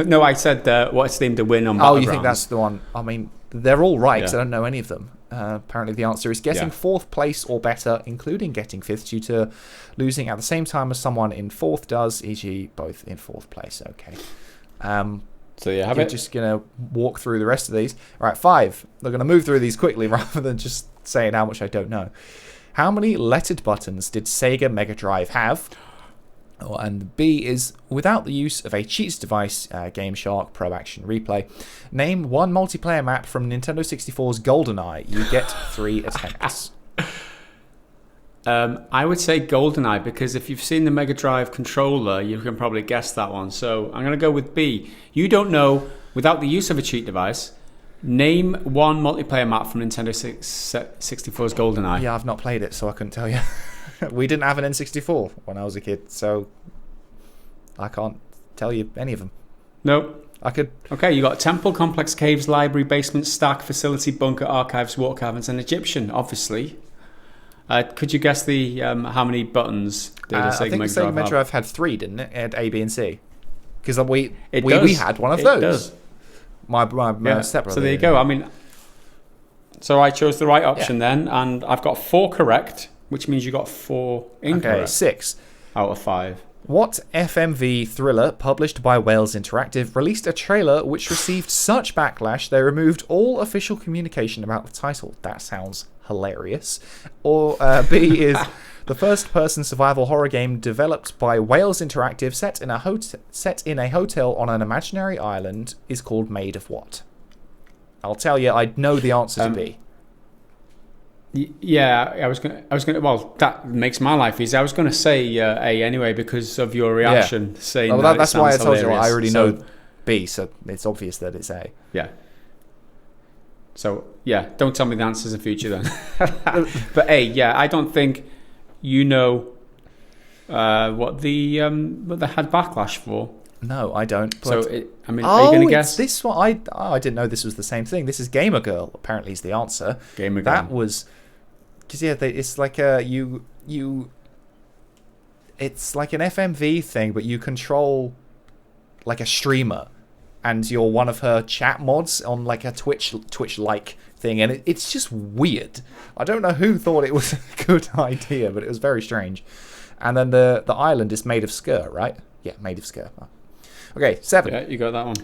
Speaker 2: No, I said what's deemed to win on Battlegrounds.
Speaker 3: Oh, you think that's the one? I mean, they're all right. Yeah. I don't know any of them. Apparently the answer is getting 4th place or better, including getting 5th, due to losing at the same time as someone in 4th does, e.g. both in 4th place. Okay.
Speaker 2: So you have
Speaker 3: You're just going to walk through the rest of these. All right, 5. They're going to move through these quickly rather than just saying how much I don't know. How many lettered buttons did Sega Mega Drive have? And B is, without the use of a cheats device, Game Shark Pro Action Replay, name one multiplayer map from Nintendo 64's GoldenEye. You get 3 attempts.
Speaker 1: I would say GoldenEye, because if you've seen the Mega Drive controller, you can probably guess that one. So I'm going to go with B. You don't know, without the use of a cheat device, name one multiplayer map from Nintendo 64's GoldenEye.
Speaker 3: Yeah, I've not played it, so I couldn't tell you. We didn't have an N64 when I was a kid, so I can't tell you any of them.
Speaker 1: Nope.
Speaker 3: I could.
Speaker 1: Okay, you got Temple, Complex, Caves, Library, Basement, Stack, Facility, Bunker, Archives, Water Caverns, and Egyptian, obviously. Could you guess the how many buttons did a Sega Mega Drive
Speaker 3: Mega
Speaker 1: have?
Speaker 3: Drive had 3, didn't it? It had A, B, and C. Because we had one of those.
Speaker 1: It does.
Speaker 3: My stepbrother.
Speaker 1: So there you go. I mean, so I chose the right option then, and I've got 4 correct, which means you got 4 incorrect.
Speaker 3: Okay, 6
Speaker 1: out of 5.
Speaker 3: What FMV thriller published by Wales Interactive released a trailer which received such backlash they removed all official communication about the title? That sounds hilarious. Or B is the first-person survival horror game developed by Wales Interactive set in a hotel on an imaginary island is called Made of What? I'll tell you, I know the answer to B.
Speaker 1: Yeah, I was gonna. Well, that makes my life easy. I was gonna say A anyway because of your reaction, saying
Speaker 3: that's why I told
Speaker 1: hilarious.
Speaker 3: you I already know B, so it's obvious that it's A.
Speaker 1: Yeah. So yeah, don't tell me the answers in future then. But A, yeah, I don't think you know what they had backlash for.
Speaker 3: No, I don't.
Speaker 1: So are you going to guess?
Speaker 3: This one. I didn't know this was the same thing. This is Gamer Girl. Apparently, is the answer.
Speaker 1: Gamer Girl.
Speaker 3: That was because it's like it's like an FMV thing, but you control like a streamer, and you're one of her chat mods on like a Twitch like thing, and it's just weird. I don't know who thought it was a good idea, but it was very strange. And then the island is made of Skur, right? Yeah, made of Skur. Okay, 7.
Speaker 1: Yeah, you got that one.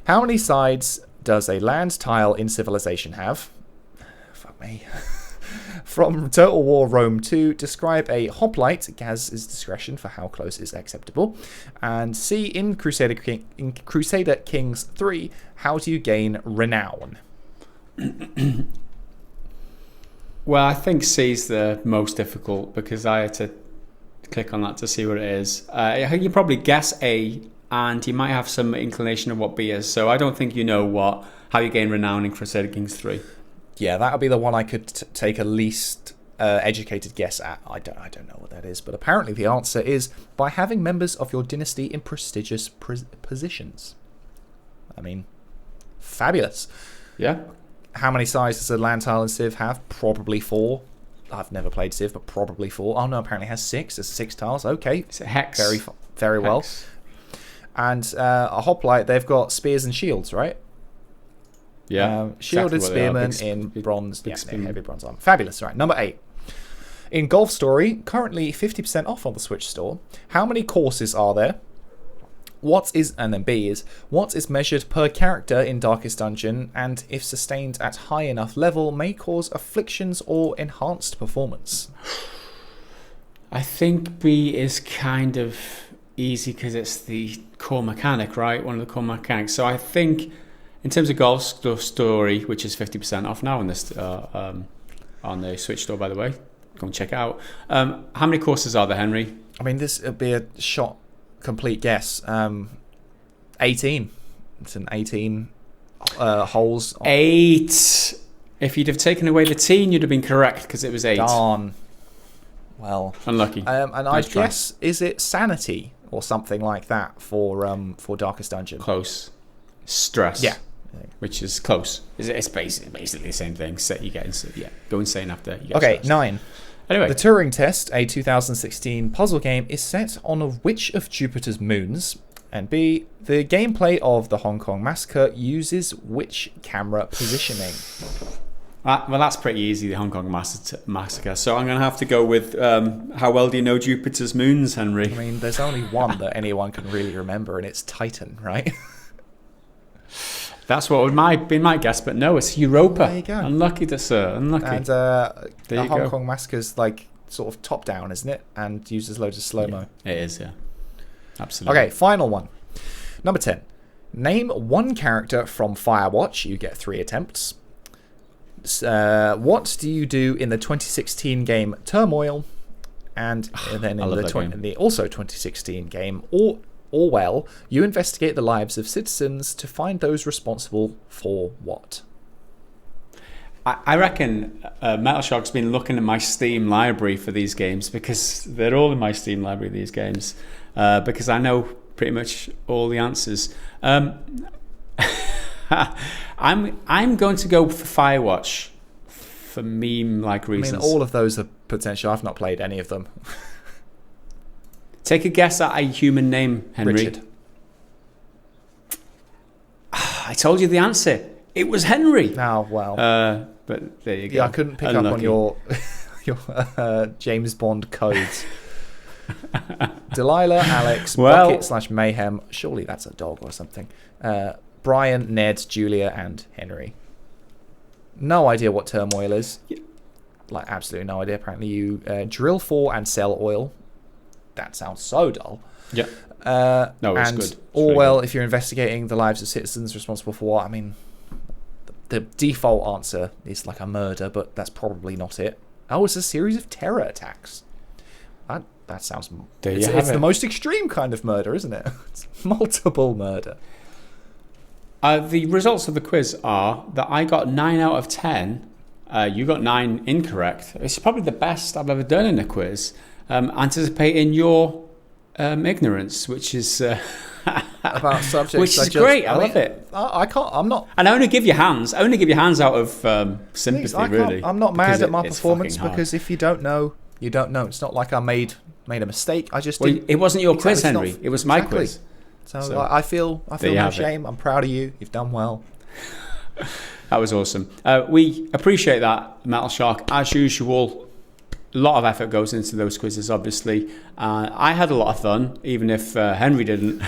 Speaker 3: How many sides does a land tile in Civilization have? Fuck me. From Total War Rome 2, describe a hoplite. Gaz's discretion for how close is acceptable. And C, in Crusader Kings 3, how do you gain renown?
Speaker 1: Well, I think C's the most difficult because I had to click on that to see what it is. I think you probably guess A, and you might have some inclination of what B is. So I don't think you know how you gain renown in Crusader Kings 3.
Speaker 3: Yeah, that would be the one I could take a least educated guess at. I don't know what that is, but apparently the answer is by having members of your dynasty in prestigious positions. I mean, fabulous.
Speaker 1: Yeah.
Speaker 3: How many sides does a land tile in Civ have? Probably 4. I've never played Civ, but probably 4. Oh no, apparently it has 6. There's 6 tiles. Okay.
Speaker 1: It's a hex.
Speaker 3: Very well. And a hoplite, they've got spears and shields, right?
Speaker 1: Yeah.
Speaker 3: Shielded spearmen in bronze. Yeah, heavy bronze armor. Fabulous. Right. Number 8. In Golf Story, currently 50% off on the Switch store. How many courses are there? And then B is, what is measured per character in Darkest Dungeon, and if sustained at high enough level, may cause afflictions or enhanced performance?
Speaker 1: I think B is kind of easy because it's the core mechanic, right? One of the core mechanics. So I think in terms of Golf Story, which is 50% off now on this on the Switch store, by the way, go and check it out. How many courses are there, Henry?
Speaker 3: I mean, this would be a shot complete guess. 18. It's an 18 holes.
Speaker 1: 8. If you'd have taken away the teen, you'd have been correct because it was 8.
Speaker 3: Darn. Well,
Speaker 1: unlucky.
Speaker 3: And I guess, is it Sanity or something like that for Darkest Dungeon?
Speaker 1: Close. Stress.
Speaker 3: Yeah.
Speaker 1: Which is close. It's basically the same thing. You get go insane after you get
Speaker 3: Okay,
Speaker 1: stressed.
Speaker 3: 9.
Speaker 1: Anyway,
Speaker 3: The Turing Test, a 2016 puzzle game, is set on which of Jupiter's moons? And B, the gameplay of the Hong Kong Massacre uses which camera positioning?
Speaker 1: Well, that's pretty easy, the Hong Kong Massacre. So I'm going to have to go with how well do you know Jupiter's moons, Henry?
Speaker 3: I mean, there's only one that anyone can really remember, and it's Titan, right?
Speaker 1: That's what would be my guess, but no, it's Europa.
Speaker 3: There you go.
Speaker 1: Unlucky, sir. Unlucky.
Speaker 3: And the Hong Kong Massacre's like sort of top down, isn't it? And uses loads of slow-mo.
Speaker 1: Yeah, it is, yeah. Absolutely.
Speaker 3: Okay, final one. Number 10. Name one character from Firewatch. You get 3 attempts. What do you do in the 2016 game Turmoil, and then in the also 2016 game Orwell, you investigate the lives of citizens to find those responsible for what?
Speaker 2: I reckon Metal Shark's been looking at my Steam library for these games, because they're all in my Steam library, these games, because I know pretty much all the answers. I'm going to go for Firewatch for meme-like reasons.
Speaker 3: I mean, all of those are potential. I've not played any of them.
Speaker 2: Take a guess at a human name, Henry.
Speaker 3: Richard.
Speaker 2: I told you the answer. It was Henry.
Speaker 3: Oh, well.
Speaker 2: But there you go.
Speaker 3: Yeah, I couldn't pick up on your James Bond codes. Delilah, Alex, Bucket / Mayhem. Surely that's a dog or something. Brian, Ned, Julia, and Henry. No idea what Turmoil is. Like, absolutely no idea. Apparently you drill for and sell oil. That sounds so dull.
Speaker 2: Yeah. No, it's good.
Speaker 3: Orwell, if you're investigating the lives of citizens responsible for what? I mean, the default answer is like a murder, but that's probably not it. Oh, it's a series of terror attacks. That sounds... It's the most extreme kind of murder, isn't it? It's multiple murder.
Speaker 2: The results of the quiz are that I got 9 out of 10. You got 9 incorrect. It's probably the best I've ever done in a quiz. Anticipating your ignorance, which is...
Speaker 3: about subjects,
Speaker 2: which is great. I love it.
Speaker 3: I can't. I'm not.
Speaker 2: And I only give you hands. I only give you hands out of sympathy. Really,
Speaker 3: I'm not mad at my performance, because if you don't know, you don't know. It's not like I made a mistake. I just.
Speaker 2: Well, it wasn't your quiz, Henry. It was my quiz.
Speaker 3: So I feel no shame. I'm proud of you. You've done well.
Speaker 2: That was awesome. We appreciate that, Metal Shark. As usual, a lot of effort goes into those quizzes. Obviously, I had a lot of fun, even if Henry didn't.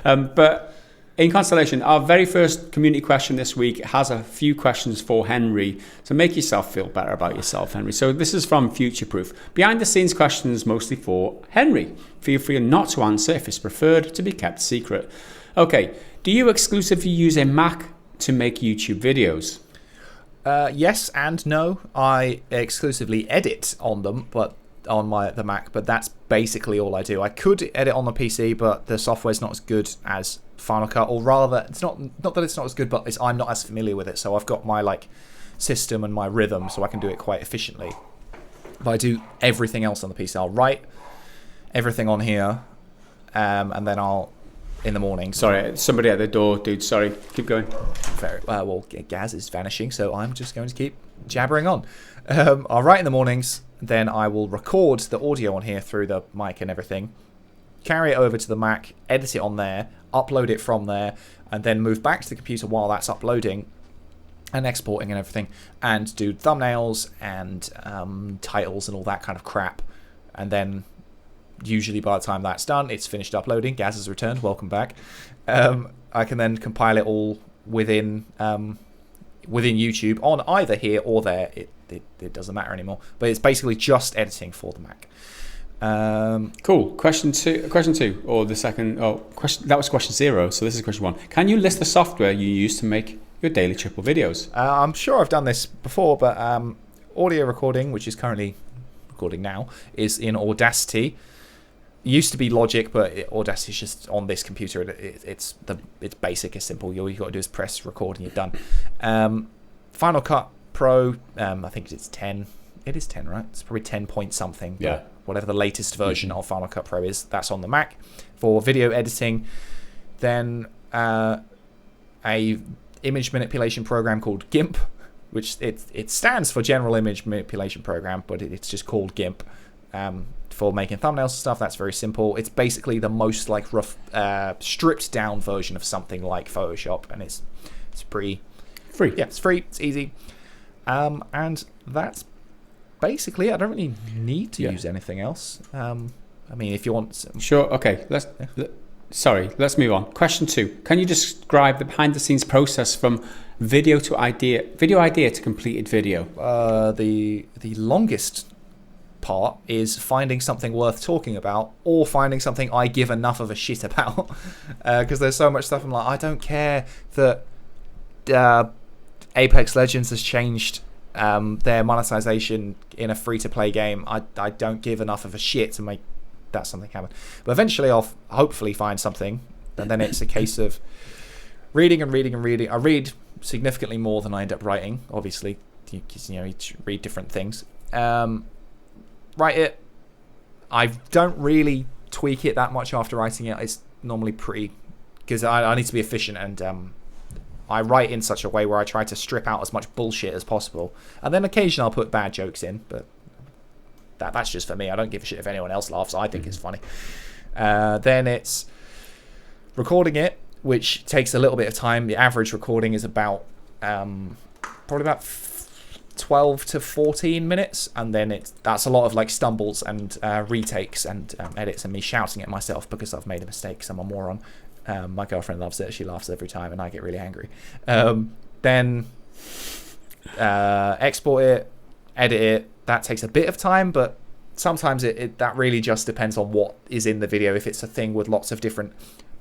Speaker 2: But in constellation, our very first community question this week has a few questions for Henry, so make yourself feel better about yourself, Henry. So this is from Future Proof. Behind the scenes questions mostly for Henry. Feel free not to answer if it's preferred to be kept secret. Okay, do you exclusively use a Mac to make YouTube videos?
Speaker 3: Yes and no. I exclusively edit on them, but on the Mac, but that's basically all I do. I could edit on the PC, but the software's not as good as Final Cut, or rather, it's not that it's not as good, but I'm not as familiar with it. So I've got my system and my rhythm, so I can do it quite efficiently. But I do everything else on the PC. I'll write everything on here, and then I'll in the morning.
Speaker 2: Sorry, somebody at the door, dude. Sorry, keep going.
Speaker 3: Very well. Gaz is vanishing, so I'm just going to keep jabbering on. I'll write in the mornings. Then I will record the audio on here through the mic and everything, carry it over to the Mac, edit it on there, upload it from there, and then move back to the computer while that's uploading and exporting and everything, and do thumbnails and titles and all that kind of crap. And then usually by the time that's done, it's finished uploading. Gaz has returned. Welcome back. I can then compile it all within YouTube on either here or there. It doesn't matter anymore, but it's basically just editing for the Mac.
Speaker 2: Cool. Question two, or the second. Question. That was question 0. So this is question 1. Can you list the software you use to make your daily triple videos?
Speaker 3: I'm sure I've done this before, but audio recording, which is currently recording now, is in Audacity. It used to be Logic, but Audacity is just on this computer. It's basic, it's simple. All you got to do is press record and you're done. Final Cut Pro, I think it's 10. It is 10, right? It's probably 10 point something.
Speaker 2: Yeah.
Speaker 3: Whatever the latest version of Final Cut Pro is, that's on the Mac for video editing. Then a image manipulation program called GIMP, which it stands for General Image Manipulation Program, but it's just called GIMP. For making thumbnails and stuff. That's very simple. It's basically the most rough, stripped down version of something like Photoshop, and it's pretty
Speaker 2: free.
Speaker 3: Yeah, it's free. It's easy. And that's basically it. I don't really need to use anything else. I mean, if you want...
Speaker 2: Sure, okay. Let's move on. Question 2. Can you describe the behind-the-scenes process from video idea to completed video?
Speaker 3: The longest part is finding something worth talking about, or finding something I give enough of a shit about. Because there's so much stuff I'm like, I don't care that... Apex Legends has changed their monetization in a free-to-play game. I don't give enough of a shit to make that something happen. But eventually I'll hopefully find something, and then it's a case of reading and reading and reading. I read significantly more than I end up writing, obviously, because you read different things. Write it. I don't really tweak it that much after writing it. It's normally pretty, because I need to be efficient, and I write in such a way where I try to strip out as much bullshit as possible, and then occasionally I'll put bad jokes in, but that's just for me. I don't give a shit if anyone else laughs. I think it's funny. Then it's recording it, which takes a little bit of time. The average recording is about probably about 12 to 14 minutes, and then that's a lot of like stumbles and retakes and edits and me shouting at myself because I've made a mistake because I'm a moron. My girlfriend loves it. She laughs every time and I get really angry. Then export it, edit it. That takes a bit of time, but sometimes that really just depends on what is in the video. If it's a thing with lots of different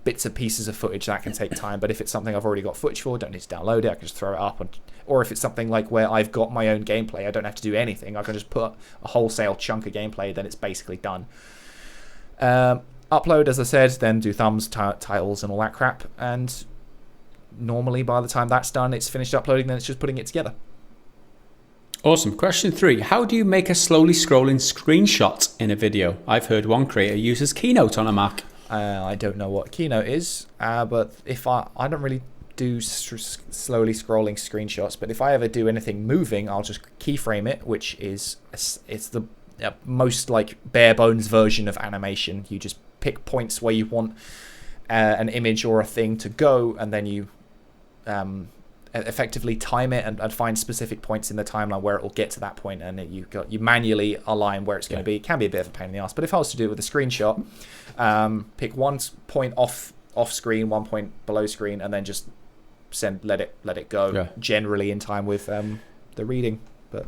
Speaker 3: bits and pieces of footage, that can take time. But if it's something I've already got footage for, don't need to download it, I can just throw it up. Or if it's something like where I've got my own gameplay, I don't have to do anything, I can just put a wholesale chunk of gameplay, then it's basically done. Upload, as I said, then do thumbs, titles and all that crap, and normally by the time that's done, it's finished uploading, then it's just putting it together.
Speaker 1: Awesome. Question 3. How do you make a slowly scrolling screenshot in a video? I've heard one creator uses Keynote on a Mac.
Speaker 3: I don't know what Keynote is, but if I don't really do slowly scrolling screenshots, but if I ever do anything moving, I'll just keyframe it, which is it's the most like bare bones version of animation. You just pick points where you want an image or a thing to go, and then you effectively time it and find specific points in the timeline where it will get to that point, and you manually align where it's going to be. It can be a bit of a pain in the ass, but if I was to do it with a screenshot, pick one point off screen, 1 point below screen, and then just let it go, generally in time with the reading. But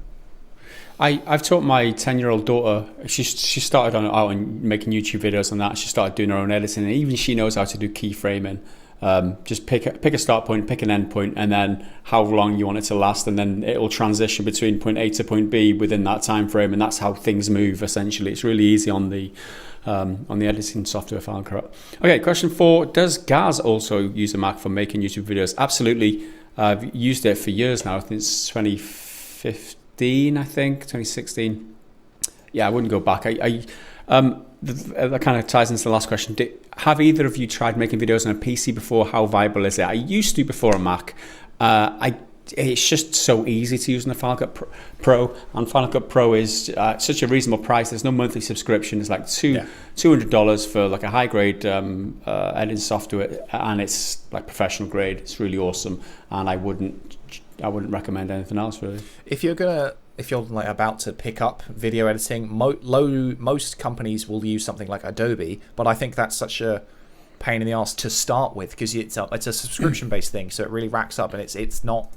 Speaker 1: I've taught my 10-year-old daughter. She started out on making YouTube videos and that. She started doing her own editing, and even she knows how to do keyframing. Just pick a start point, pick an end point, and then how long you want it to last, and then it will transition between point A to point B within that time frame, and that's how things move. Essentially, it's really easy on the editing software, Final Cut. Okay, question 4: does Gaz also use a Mac for making YouTube videos? Absolutely. I've used it for years now. I think it's 2015. I think 2016. Yeah, I wouldn't go back. That kind of ties into the last question. Have either of you tried making videos on a PC before? How viable is it? I used to before a Mac. It's just so easy to use in the Final Cut Pro, and Final Cut Pro is such a reasonable price. There's no monthly subscription. It's like $200 for like a high grade editing software, and it's like professional grade. It's really awesome, and I wouldn't recommend anything else really.
Speaker 3: If you're like about to pick up video editing, most companies will use something like Adobe, but I think that's such a pain in the ass to start with, because it's a subscription based thing, so it really racks up, and it's not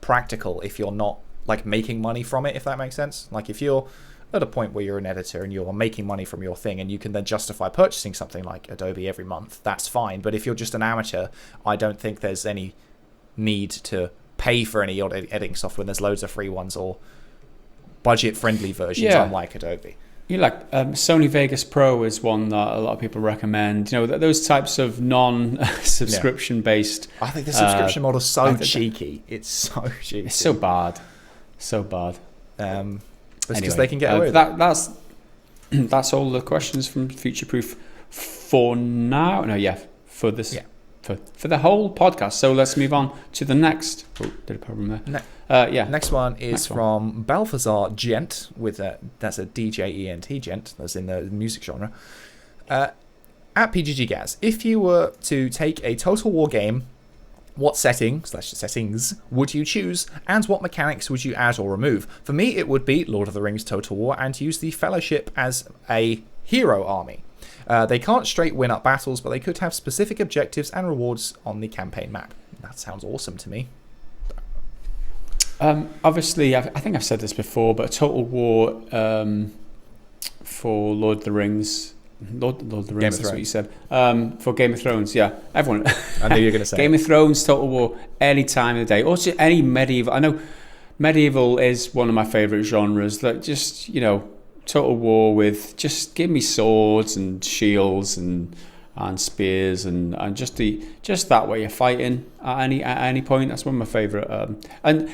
Speaker 3: practical if you're not like making money from it, if that makes sense. Like if you're at a point where you're an editor and you're making money from your thing and you can then justify purchasing something like Adobe every month, that's fine. But if you're just an amateur, I don't think there's any need to pay for any editing software. There's loads of free ones or budget-friendly versions, unlike Adobe.
Speaker 1: You like Sony Vegas Pro is one that a lot of people recommend. You know, those types of non-subscription based.
Speaker 3: I think the subscription model is so cheeky. It's so cheeky.
Speaker 1: It's so bad, so bad.
Speaker 3: It's because they can get away with it.
Speaker 1: That's all the questions from Future Proof for now. No, for this. Yeah. For the whole podcast. So let's move on to the next. Oh, did a problem there.
Speaker 3: Next one is from Balthazar Gent with that's a DJENT Gent. That's in the music genre. At PGG Gaz, if you were to take a Total War game, what settings would you choose, and what mechanics would you add or remove? For me, it would be Lord of the Rings Total War, and use the Fellowship as a hero army. They can't straight win up battles, but they could have specific objectives and rewards on the campaign map. That sounds awesome to me.
Speaker 1: Obviously, I think I've said this before, but Total War for Lord of the Rings
Speaker 2: Lord of the
Speaker 3: Game
Speaker 2: Rings,
Speaker 3: of
Speaker 2: that's what you
Speaker 3: Thrones.
Speaker 2: said. For Game of Thrones, yeah. Everyone.
Speaker 3: I knew you were going to say
Speaker 2: Game
Speaker 3: it.
Speaker 2: of Thrones, Total War, any time of the day. Also, any medieval. I know medieval is one of my favourite genres. Like, just, Total War with, just give me swords and shields and spears and just that way you're fighting at any point. That's one of my favourite. And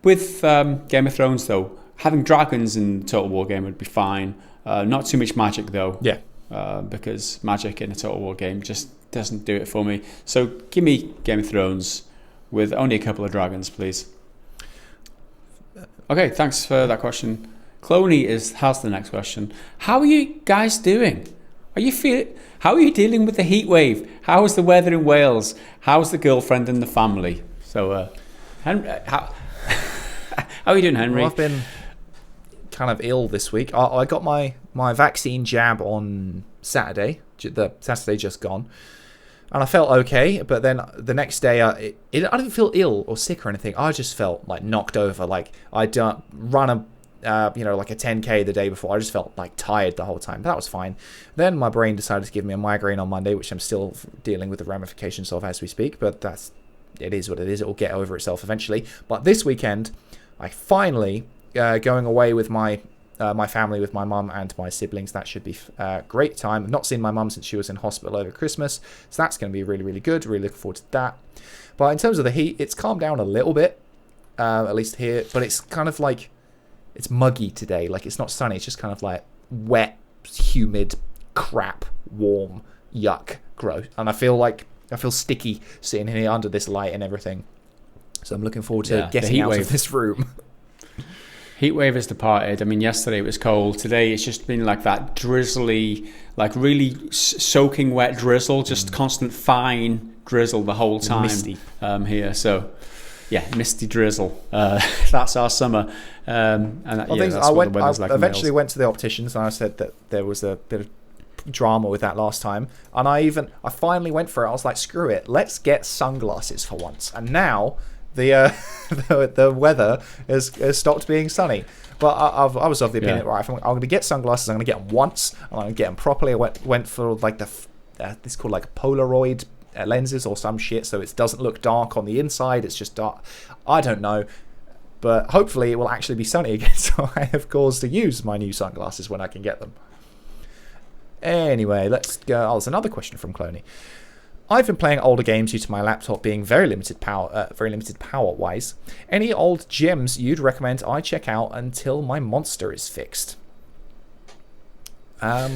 Speaker 2: with Game of Thrones, though, having dragons in Total War game would be fine. Not too much magic, though.
Speaker 3: Yeah.
Speaker 2: Because magic in a Total War game just doesn't do it for me. So give me Game of Thrones with only a couple of dragons, please. Okay, thanks for that question. Cloney has the next question. How are you guys doing? How are you dealing with the heat wave? How is the weather in Wales? How's the girlfriend and the family? So, Henry, how are you doing, Henry?
Speaker 3: Well, I've been kind of ill this week. I got my vaccine jab on Saturday, the Saturday just gone, and I felt okay. But then the next day, I didn't feel ill or sick or anything. I just felt like knocked over. Like I'd run a like a 10K the day before. I just felt like tired the whole time. But that was fine. Then my brain decided to give me a migraine on Monday, which I'm still dealing with the ramifications of as we speak. But it is what it is. It will get over itself eventually. But this weekend, I finally going away with my family, with my mum and my siblings. That should be a great time. I've not seen my mum since she was in hospital over Christmas, so that's going to be really, really good. Really looking forward to that. But in terms of the heat, it's calmed down a little bit, at least here. But it's kind of like it's muggy today. Like it's not sunny. It's just kind of like wet, humid, crap, warm, yuck, gross. And I feel sticky sitting here under this light and everything. So I'm looking forward to getting out of this room.
Speaker 2: Heat wave has departed. I mean, yesterday it was cold. Today it's just been like that drizzly, like really soaking wet drizzle, just constant fine drizzle the whole time.
Speaker 3: Misty.
Speaker 2: Here. So, yeah, misty drizzle. That's our summer. And that's what the weather's like.
Speaker 3: I eventually went to the opticians and I said that there was a bit of drama with that last time, and I finally went for it. I was like, screw it, let's get sunglasses for once. And now the weather has stopped being sunny. But I was of the opinion, right, I'm going to get sunglasses. I'm going to get them once, and I'm going to get them properly. I went for like this called like Polaroid lenses or some shit, so it doesn't look dark on the inside. It's just dark. I don't know, but hopefully it will actually be sunny again, so I have cause to use my new sunglasses when I can get them. Anyway, let's go. There's another question from Cloney. I've been playing older games due to my laptop being very limited power-wise. Any old gems you'd recommend I check out until my monster is fixed?
Speaker 2: I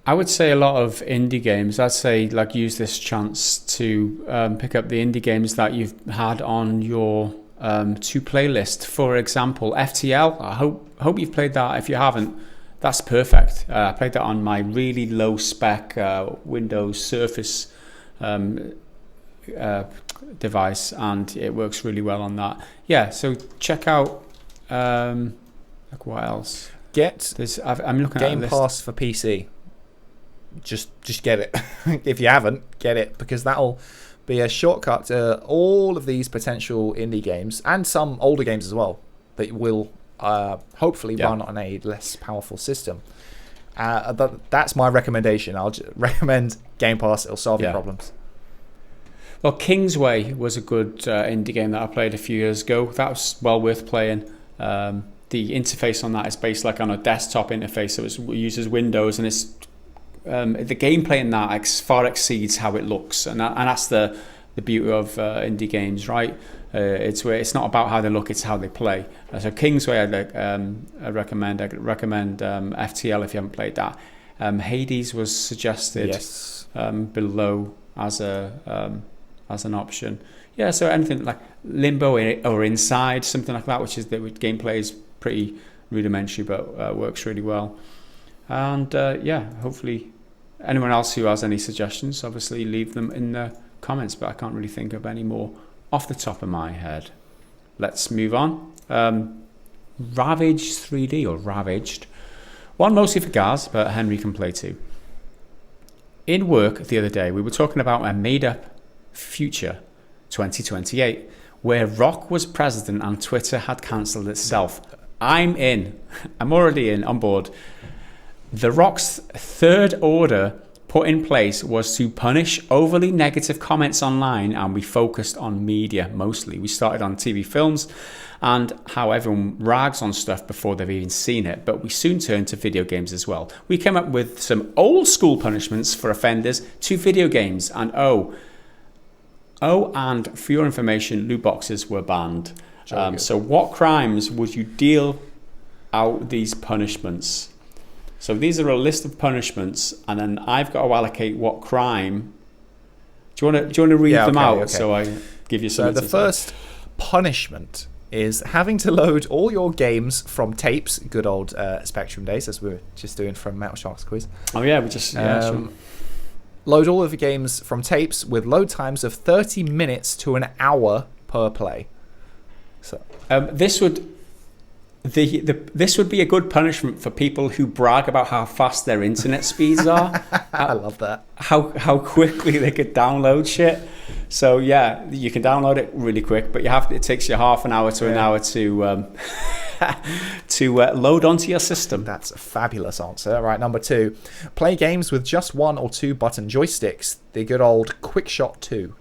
Speaker 2: would say a lot of indie games. I'd say like use this chance to pick up the indie games that you've had on your to playlist. For example, FTL. I hope you've played that. If you haven't, that's perfect. I played that on my really low spec Windows Surface device, and it works really well on that. Yeah, so check out like what else? I'm looking at
Speaker 3: Game Pass for PC. Just get it. If you haven't, get it, because that'll be a shortcut to all of these potential indie games and some older games as well that will hopefully run on a less powerful system. That's my recommendation. I'll recommend Game Pass. It'll solve your problems.
Speaker 2: Well, Kingsway was a good indie game that I played a few years ago. That was well worth playing. The interface on that is based like on a desktop interface, so it uses Windows, and it's the gameplay in that far exceeds how it looks, and that's the beauty of indie games, right? It's not about how they look, it's how they play. So Kingsway, I recommend FTL if you haven't played that. Hades was suggested below as an option. Yeah, so anything like Limbo or Inside, something like that, which is the gameplay is pretty rudimentary but works really well. And hopefully anyone else who has any suggestions, obviously leave them in the comments, but I can't really think of any more off the top of my head. Let's move on. Ravaged 3D or Ravaged. One mostly for Gaz, but Henry can play too. In work the other day, we were talking about a made-up future, 2028, where Rock was president and Twitter had cancelled itself. I'm in. I'm already in, on board. The Rock's third order put in place was to punish overly negative comments online, and we focused on media mostly. We started on TV films and how everyone rags on stuff before they've even seen it, but we soon turned to video games as well. We came up with some old school punishments for offenders to video games, and and for your information, loot boxes were banned. So what crimes would you deal out these punishments? So these are a list of punishments, and then I've got to allocate what crime. Do you want to read them out so I give you some?
Speaker 3: So the first punishment is having to load all your games from tapes. Good old Spectrum days, as we were just doing from Metal Shark's quiz.
Speaker 2: Oh yeah, we just sure.
Speaker 3: Load all of the games from tapes with load times of 30 minutes to an hour per play. So
Speaker 2: this would be a good punishment for people who brag about how fast their internet speeds are.
Speaker 3: I love that.
Speaker 2: How quickly they could download shit. So yeah, you can download it really quick, but it takes you half an hour to an hour to load onto your system.
Speaker 3: That's a fabulous answer. Right, number 2, play games with just 1 or 2 button joysticks. The good old Quick Shot 2.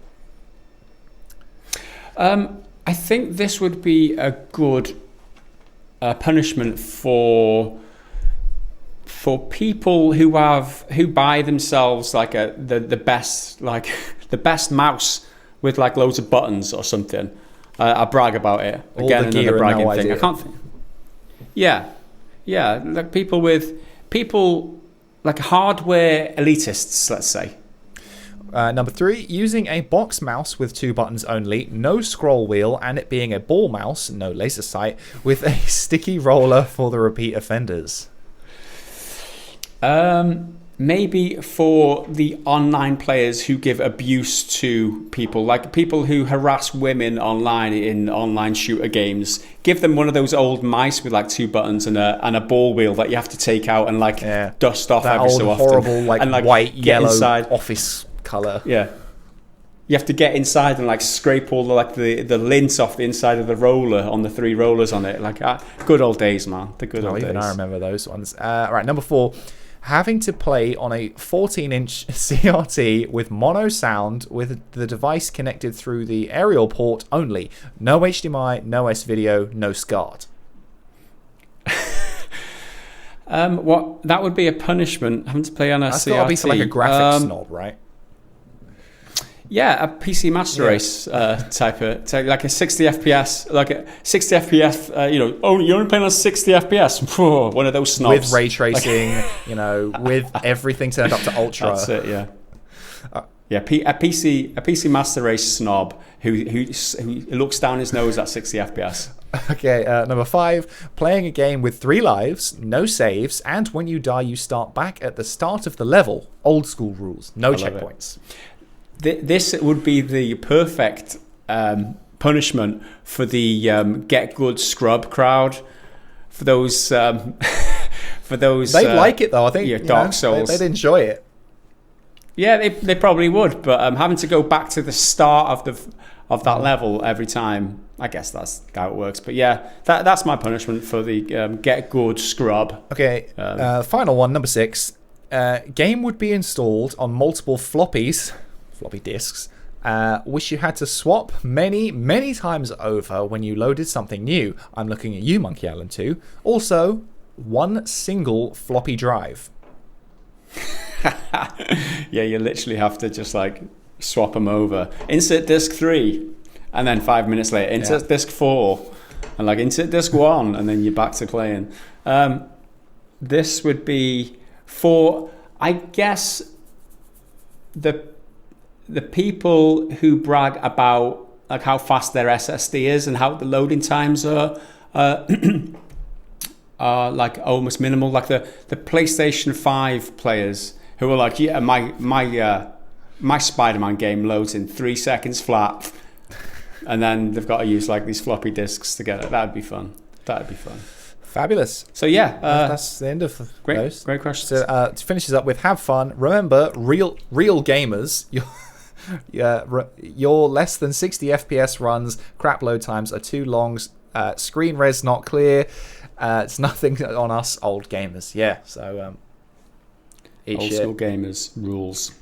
Speaker 2: I think this would be a good punishment for people who buy themselves like the best mouse with like loads of buttons or something. I brag about it again. Another bragging thing. I can't think. Yeah, like people like hardware elitists, let's say.
Speaker 3: Number 3, using a box mouse with 2 buttons only, no scroll wheel, and it being a ball mouse, no laser sight, with a sticky roller for the repeat offenders.
Speaker 2: Maybe for the online players who give abuse to people, like people who harass women online in online shooter games. Give them one of those old mice with like 2 buttons and a ball wheel that you have to take out and like dust off
Speaker 3: that
Speaker 2: every so often.
Speaker 3: Horrible like white, yellow
Speaker 2: inside.
Speaker 3: Office color.
Speaker 2: Yeah. You have to get inside and like scrape all the lint off the inside of the roller on the 3 rollers on it. Like good old days, man. The good old days.
Speaker 3: Even I remember those ones. Right, number 4. Having to play on a 14-inch CRT with mono sound with the device connected through the aerial port only. No HDMI, no S-video, no SCART.
Speaker 2: That would be a punishment, having to play on a CRT.
Speaker 3: That's got to be for like a graphics snob, right?
Speaker 2: Yeah, a PC Master Race type like a 60 FPS, like a 60 FPS. You're only playing on 60 FPS. One of those snobs
Speaker 3: with ray tracing, with everything turned up to ultra.
Speaker 2: That's it. Yeah, a PC Master Race snob who looks down his nose at 60 FPS.
Speaker 3: Okay, number 5, playing a game with 3 lives, no saves, and when you die, you start back at the start of the level. Old school rules, no checkpoints.
Speaker 2: This would be the perfect punishment for the get good scrub crowd. For those, they'd
Speaker 3: like it though. I think
Speaker 2: Dark Souls.
Speaker 3: They'd enjoy it.
Speaker 2: Yeah, they probably would. But having to go back to the start of that level every time, I guess that's how it works. But yeah, that's my punishment for the get good scrub.
Speaker 3: Okay, final one, number 6. Game would be installed on multiple floppy disks, which you had to swap many times over when you loaded something new. I'm looking at you, Monkey Island 2. Also, 1 single floppy drive.
Speaker 2: Yeah, you literally have to just like swap them over. Insert disk 3, and then 5 minutes later, insert disk 4, and like insert disk 1, and then you're back to playing. This would be for, I guess, the people who brag about like how fast their SSD is and how the loading times are like almost minimal, like the PlayStation 5 players who are like, yeah, my Spider-Man game loads in 3 seconds flat, and then they've got to use like these floppy disks to get it. That'd be fun.
Speaker 3: Fabulous.
Speaker 2: So yeah,
Speaker 3: that's the end of those.
Speaker 2: Great questions.
Speaker 3: So to finish this up with, have fun. Remember, real gamers, your less than 60 FPS runs, crap load times are too long, screen res not clear. It's nothing on us old gamers. Yeah, so Eat
Speaker 1: Old
Speaker 3: shit.
Speaker 1: school gamers rules.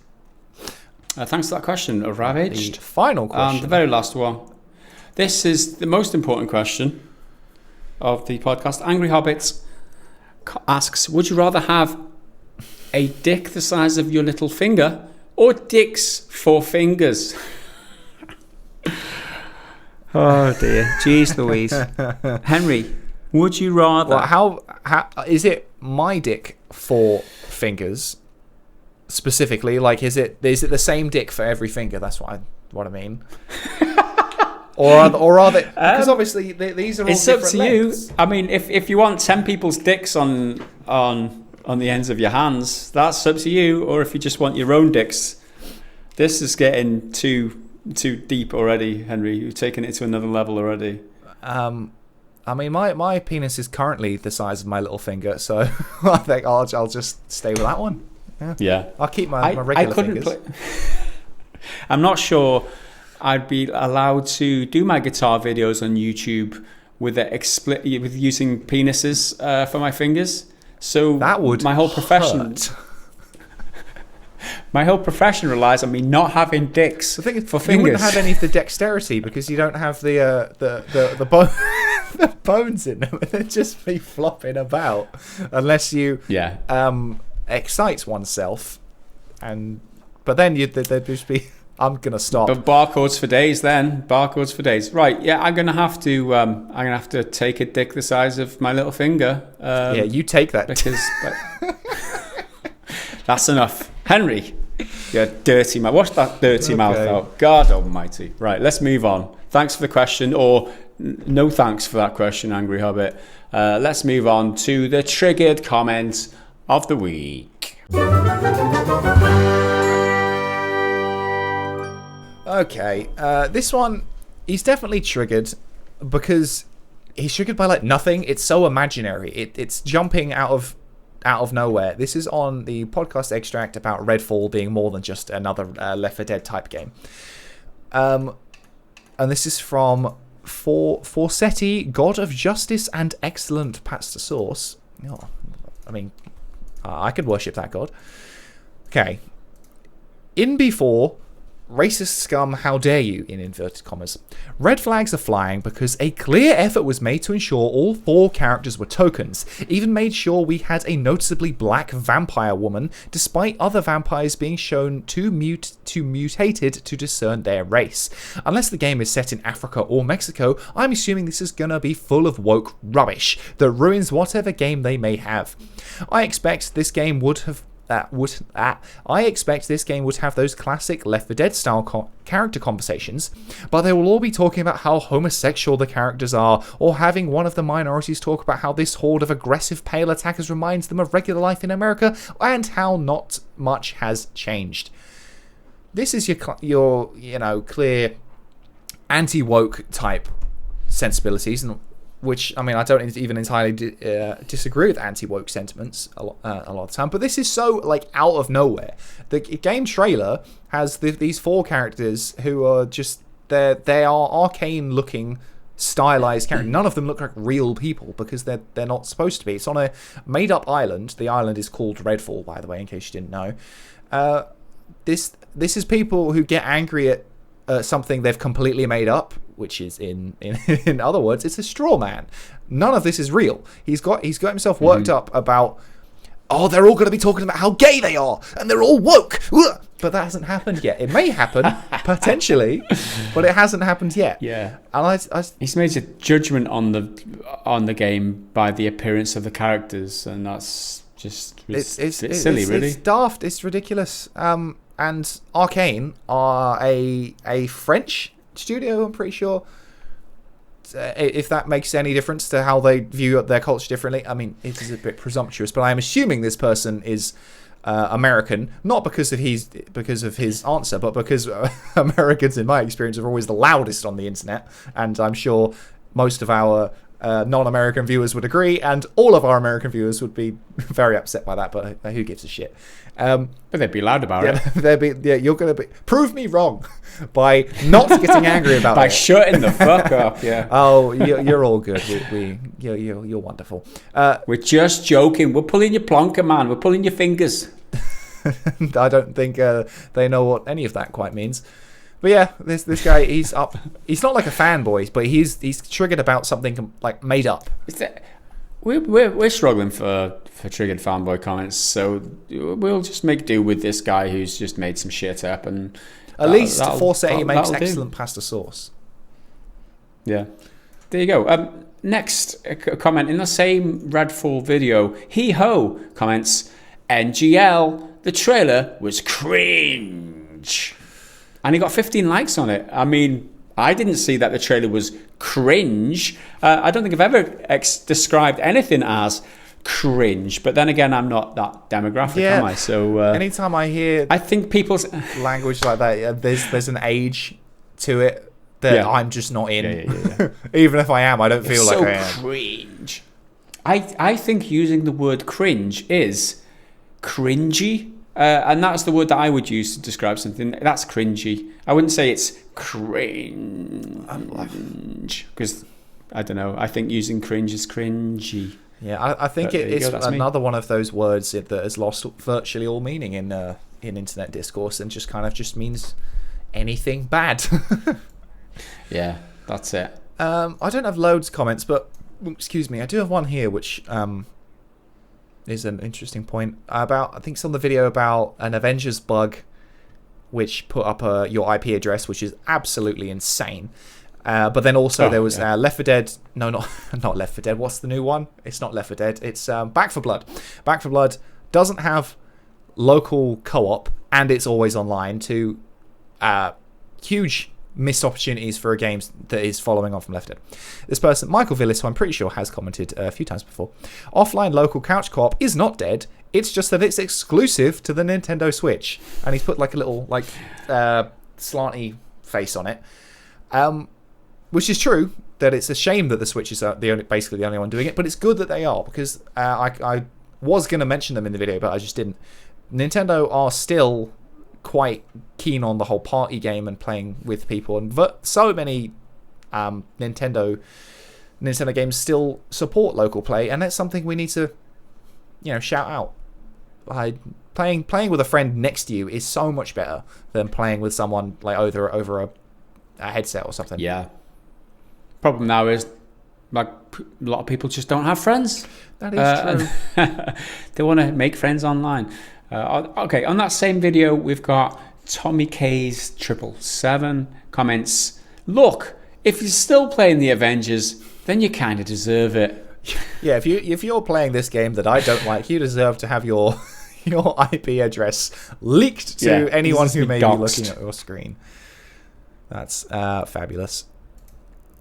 Speaker 1: Thanks for that question, Ravaged.
Speaker 3: The final question.
Speaker 1: The very last one. This is the most important question of the podcast. Angry Hobbit asks, would you rather have a dick the size of your little finger or dicks for fingers? Oh dear. Jeez Louise. Henry, would you rather...
Speaker 3: Well, how is it my dick for fingers specifically? Like, is it the same dick for every finger? That's what I mean. or are they? Because obviously these are all
Speaker 1: it's up
Speaker 3: different
Speaker 1: to
Speaker 3: lengths.
Speaker 1: you. I mean, if you want 10 people's dicks on the ends of your hands, that's up to you. Or if you just want your own dicks, this is getting too deep already, Henry. You've taken it to another level already.
Speaker 3: I mean, my penis is currently the size of my little finger, so I think I'll just stay with that one.
Speaker 1: Yeah.
Speaker 3: I'll keep my regular fingers.
Speaker 1: I'm not sure I'd be allowed to do my guitar videos on YouTube with using penises for my fingers. So
Speaker 3: that would
Speaker 1: my whole profession.
Speaker 3: hurt.
Speaker 1: My whole profession relies on me not having dicks
Speaker 3: The thing is,
Speaker 1: for fingers.
Speaker 3: you wouldn't have any of the dexterity because you don't have the bones in them. They'd just be flopping about unless you excite oneself. But then they'd just be. I'm gonna stop.
Speaker 1: But barcodes for days then. Barcodes for days. Right? Yeah, I'm gonna have to take a dick the size of my little finger.
Speaker 3: Yeah, you take that
Speaker 1: because that's enough. Henry, you dirty mouth. Wash that dirty mouth out. God almighty. Right, let's move on. Thanks for the question, or no thanks for that question, Angry Hobbit. Let's move on to the triggered comment of the week.
Speaker 3: Okay, this one, he's definitely triggered because he's triggered by like nothing. It's so imaginary. It's jumping out of nowhere. This is on the podcast extract about Redfall being more than just another Left 4 Dead type game. And this is from Forsetti, God of Justice and Excellent Pasta Sauce. Oh, I mean, I could worship that god. Okay. In before... Racist scum, how dare you, in inverted commas. Red flags are flying because a clear effort was made to ensure all 4 characters were tokens, even made sure we had a noticeably black vampire woman, despite other vampires being shown too mutated to discern their race. Unless the game is set in Africa or Mexico, I'm assuming this is gonna be full of woke rubbish that ruins whatever game they may have. I expect this game would have those classic Left 4 Dead style character conversations, but they will all be talking about how homosexual the characters are, or having one of the minorities talk about how this horde of aggressive pale attackers reminds them of regular life in America, and how not much has changed. This is your clear anti-woke type sensibilities, and which, I mean, I don't even entirely disagree with anti-woke sentiments a lot of the time, but this is so, like, out of nowhere. The game trailer has these 4 characters who are just, they are arcane-looking, stylized characters. None of them look like real people, because they're not supposed to be. It's on a made-up island. The island is called Redfall, by the way, in case you didn't know. This is people who get angry at something they've completely made up, which is in other words, it's a straw man. None of this is real. He's got himself worked up about, they're all going to be talking about how gay they are and they're all woke. But that hasn't happened yet. It may happen potentially, but it hasn't happened yet.
Speaker 1: Yeah,
Speaker 3: and
Speaker 1: he's made a judgment on the game by the appearance of the characters, and that's just it's silly, really.
Speaker 3: It's daft. It's ridiculous. And Arcane are a French studio, I'm pretty sure. If that makes any difference to how they view their culture differently. I mean, it is a bit presumptuous, but I'm assuming this person is American, not because of his answer, but because Americans, in my experience, are always the loudest on the internet, and I'm sure most of our non-American viewers would agree, and all of our American viewers would be very upset by that, but who gives a shit?
Speaker 1: But they'd be loud about it.
Speaker 3: You're going to prove me wrong by not getting angry about
Speaker 1: by
Speaker 3: it.
Speaker 1: shutting the fuck up, yeah.
Speaker 3: Oh, you're all good. You're wonderful.
Speaker 1: We're just joking. We're pulling your plonker, man. We're pulling your fingers.
Speaker 3: I don't think they know what any of that quite means. But yeah, this guy, he's up. He's not like a fanboy, but he's triggered about something like made up.
Speaker 2: We're struggling for triggered fanboy comments, so we'll just make do with this guy who's just made some shit up, and
Speaker 3: at least Forseti makes excellent pasta sauce.
Speaker 2: Yeah, there you go. Next comment in the same Redfall video, He Ho comments, NGL, the trailer was cringe. And he got 15 likes on it. I mean, I didn't see that the trailer was cringe. I don't think I've ever described anything as cringe. But then again, I'm not that demographic, am I? So
Speaker 3: anytime I hear,
Speaker 2: I think people's
Speaker 3: language like that, there's an age to it that I'm just not in.
Speaker 2: Yeah.
Speaker 3: Even if I am, I don't feel like I am.
Speaker 2: Cringe. I think using the word cringe is cringy. And that's the word that I would use to describe something. That's cringy. I wouldn't say it's cringe. Because, I don't know, I think using cringe is cringy.
Speaker 3: Yeah, I think it is another one of those words that has lost virtually all meaning in internet discourse and just kind of just means anything bad.
Speaker 2: Yeah, that's it.
Speaker 3: I don't have loads of comments, but, excuse me, I do have one here which... is an interesting point about, I think it's on the video about an Avengers bug which put up your IP address, which is absolutely insane. But then also there was Left 4 Dead. No, not Left 4 Dead. What's the new one? It's not Left 4 Dead. It's Back 4 Blood. Back 4 Blood doesn't have local co-op, and it's always online. To huge missed opportunities for a game that is following on from Left 4 Dead. This person, Michael Villis, who I'm pretty sure has commented a few times before, offline local couch co-op is not dead. It's just that it's exclusive to the Nintendo Switch. And he's put like a little slanty face on it. Which is true, that it's a shame that the Switch is basically the only one doing it, but it's good that they are, because I was going to mention them in the video, but I just didn't. Nintendo are still quite keen on the whole party game and playing with people, and so many Nintendo games still support local play, and that's something we need to shout out. Playing with a friend next to you is so much better than playing with someone like over a headset or something.
Speaker 2: Yeah. Problem now is, like, a lot of people just don't have friends.
Speaker 3: That is true.
Speaker 2: They want to make friends online. Okay, on that same video, we've got Tommy K's 777 comments. Look, if you're still playing the Avengers, then you kind of deserve it.
Speaker 3: Yeah, if you're playing this game that I don't like, you deserve to have your IP address leaked to anyone who may be looking at your screen. That's fabulous.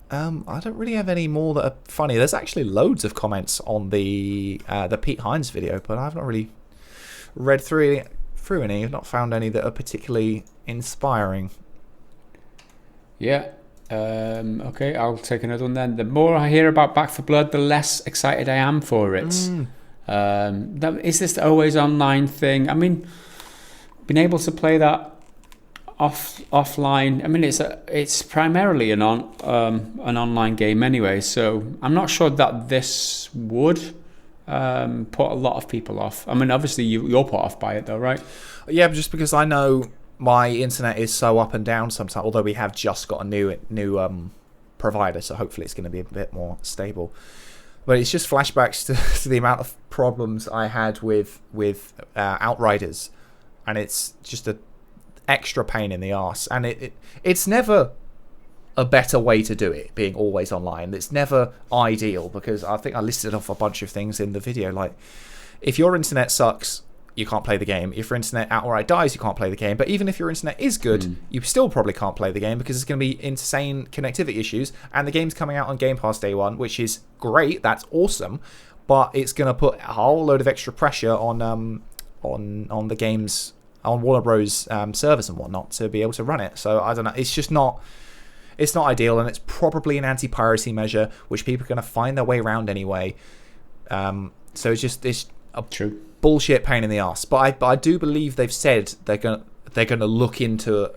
Speaker 3: I don't really have any more that are funny. There's actually loads of comments on the Pete Hines video, but I've not really read through any. I've not found any that are particularly inspiring.
Speaker 2: Yeah. Okay, I'll take another one then. The more I hear about Back 4 Blood, the less excited I am for it. Is this the always online thing? I mean, being able to play that offline. I mean, it's primarily an online game anyway, so I'm not sure that this would put a lot of people off. I mean, obviously you're put off by it though, right?
Speaker 3: Yeah, just because I know my internet is so up and down sometimes. Although we have just got a new provider, so hopefully it's going to be a bit more stable. But it's just flashbacks to the amount of problems I had with Outriders, and it's just a extra pain in the arse, and it's never a better way to do it, being always online. It's never ideal, because I think I listed off a bunch of things in the video, like if your internet sucks, you can't play the game. If your internet outright dies, you can't play the game. But even if your internet is good, you still probably can't play the game, because there's going to be insane connectivity issues, and the game's coming out on Game Pass day one, which is great, that's awesome, but it's going to put a whole load of extra pressure on the game's, on Warner Bros. Servers and whatnot to be able to run it. So I don't know. It's just not. It's not ideal, and it's probably an anti-piracy measure, which people are going to find their way around anyway. So it's a true bullshit pain in the ass. But I do believe they've said they're gonna look into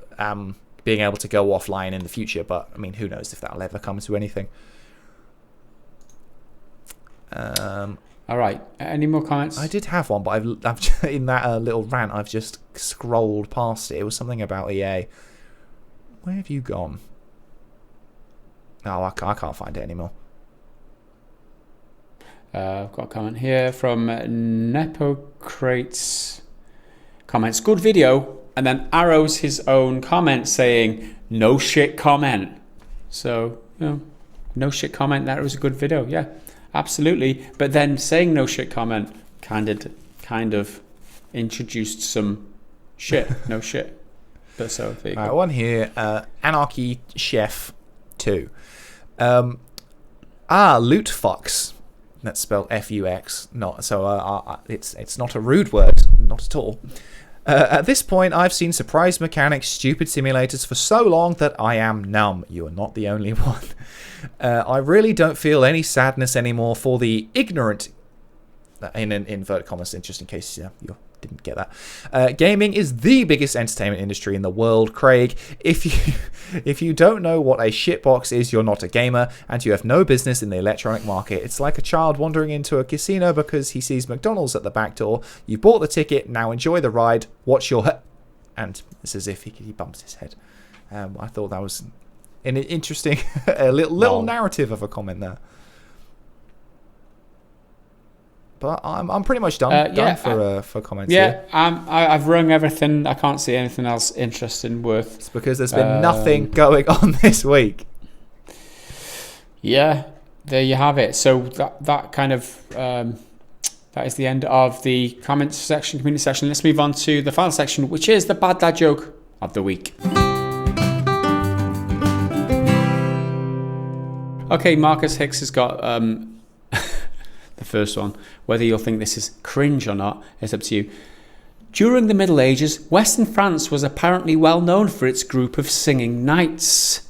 Speaker 3: being able to go offline in the future. But I mean, who knows if that'll ever come to anything.
Speaker 2: All right. Any more comments?
Speaker 3: I did have one, but I've in that little rant, I've just scrolled past it. It was something about EA. Where have you gone? Oh, I can't find it anymore.
Speaker 2: I've got a comment here from Nepocrates. Comments, good video, and then arrows his own comment saying, no shit comment. So, no shit comment, that was a good video. Yeah, absolutely. But then saying no shit comment kind of introduced some shit. No shit. But so, there you go.
Speaker 3: One here, Anarchy Chef 2. Loot fucks. That's spelled F-U-X. It's not a rude word, not at all. At this point, I've seen surprise mechanics, stupid simulators for so long that I am numb. You are not the only one. I really don't feel any sadness anymore for the ignorant, in inverted commas, just in case you didn't get that. Gaming is the biggest entertainment industry in the world, Craig. If you don't know what a shitbox is, you're not a gamer, and you have no business in the electronic market. It's like a child wandering into a casino because he sees McDonald's at the back door. You bought the ticket, now enjoy the ride. Watch your and it's as if he bumps his head. I thought that was an interesting little narrative of a comment there. But I'm pretty much done for comments here.
Speaker 2: I've rung everything. I can't see anything else interesting worth.
Speaker 3: It's because there's been nothing going on this week.
Speaker 2: Yeah, there you have it. So that kind of that is the end of the comments section, community section. Let's move on to the final section, which is the bad dad joke of the week. Okay, Marcus Hicks has got the first one. Whether you'll think this is cringe or not is up to you. During the Middle Ages, Western France was apparently well known for its group of singing knights.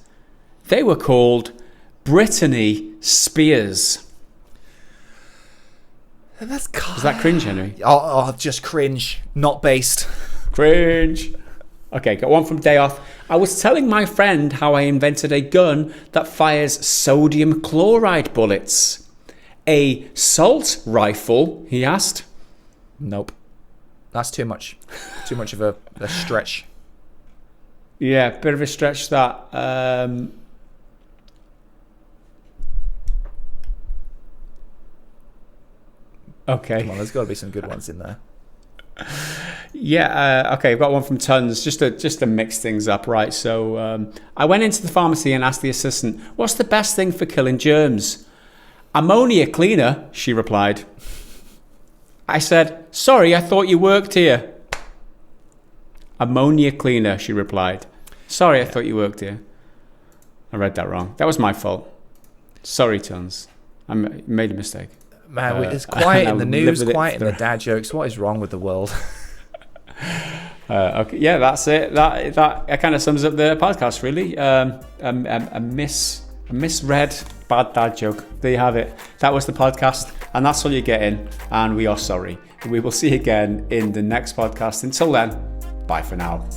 Speaker 2: They were called Brittany Spears.
Speaker 3: Is
Speaker 2: that cringe, Henry?
Speaker 3: Oh, just cringe, not based.
Speaker 2: Cringe. Okay, got one from Dayoff. I was telling my friend how I invented a gun that fires sodium chloride bullets. A salt rifle, he asked.
Speaker 3: Nope. That's too much. Too much of a stretch.
Speaker 2: Yeah, bit of a stretch that. Okay.
Speaker 3: Come on, there's got to be some good ones in there.
Speaker 2: Yeah, okay, I've got one from Tons, just to mix things up, right? So I went into the pharmacy and asked the assistant, what's the best thing for killing germs? Ammonia cleaner, she replied. I said, sorry, I thought you worked here. Ammonia cleaner, she replied. Sorry, I thought you worked here. I read that wrong. That was my fault. Sorry, Tons. I made a mistake.
Speaker 3: Man, it's quiet in the news, quiet in the dad jokes. What is wrong with the world?
Speaker 2: Okay, yeah, that's it. That kind of sums up the podcast, really. A misread bad dad joke. There you have it. That was the podcast, and that's all you're getting, and we are sorry. We will see you again in the next podcast. Until then, bye for now.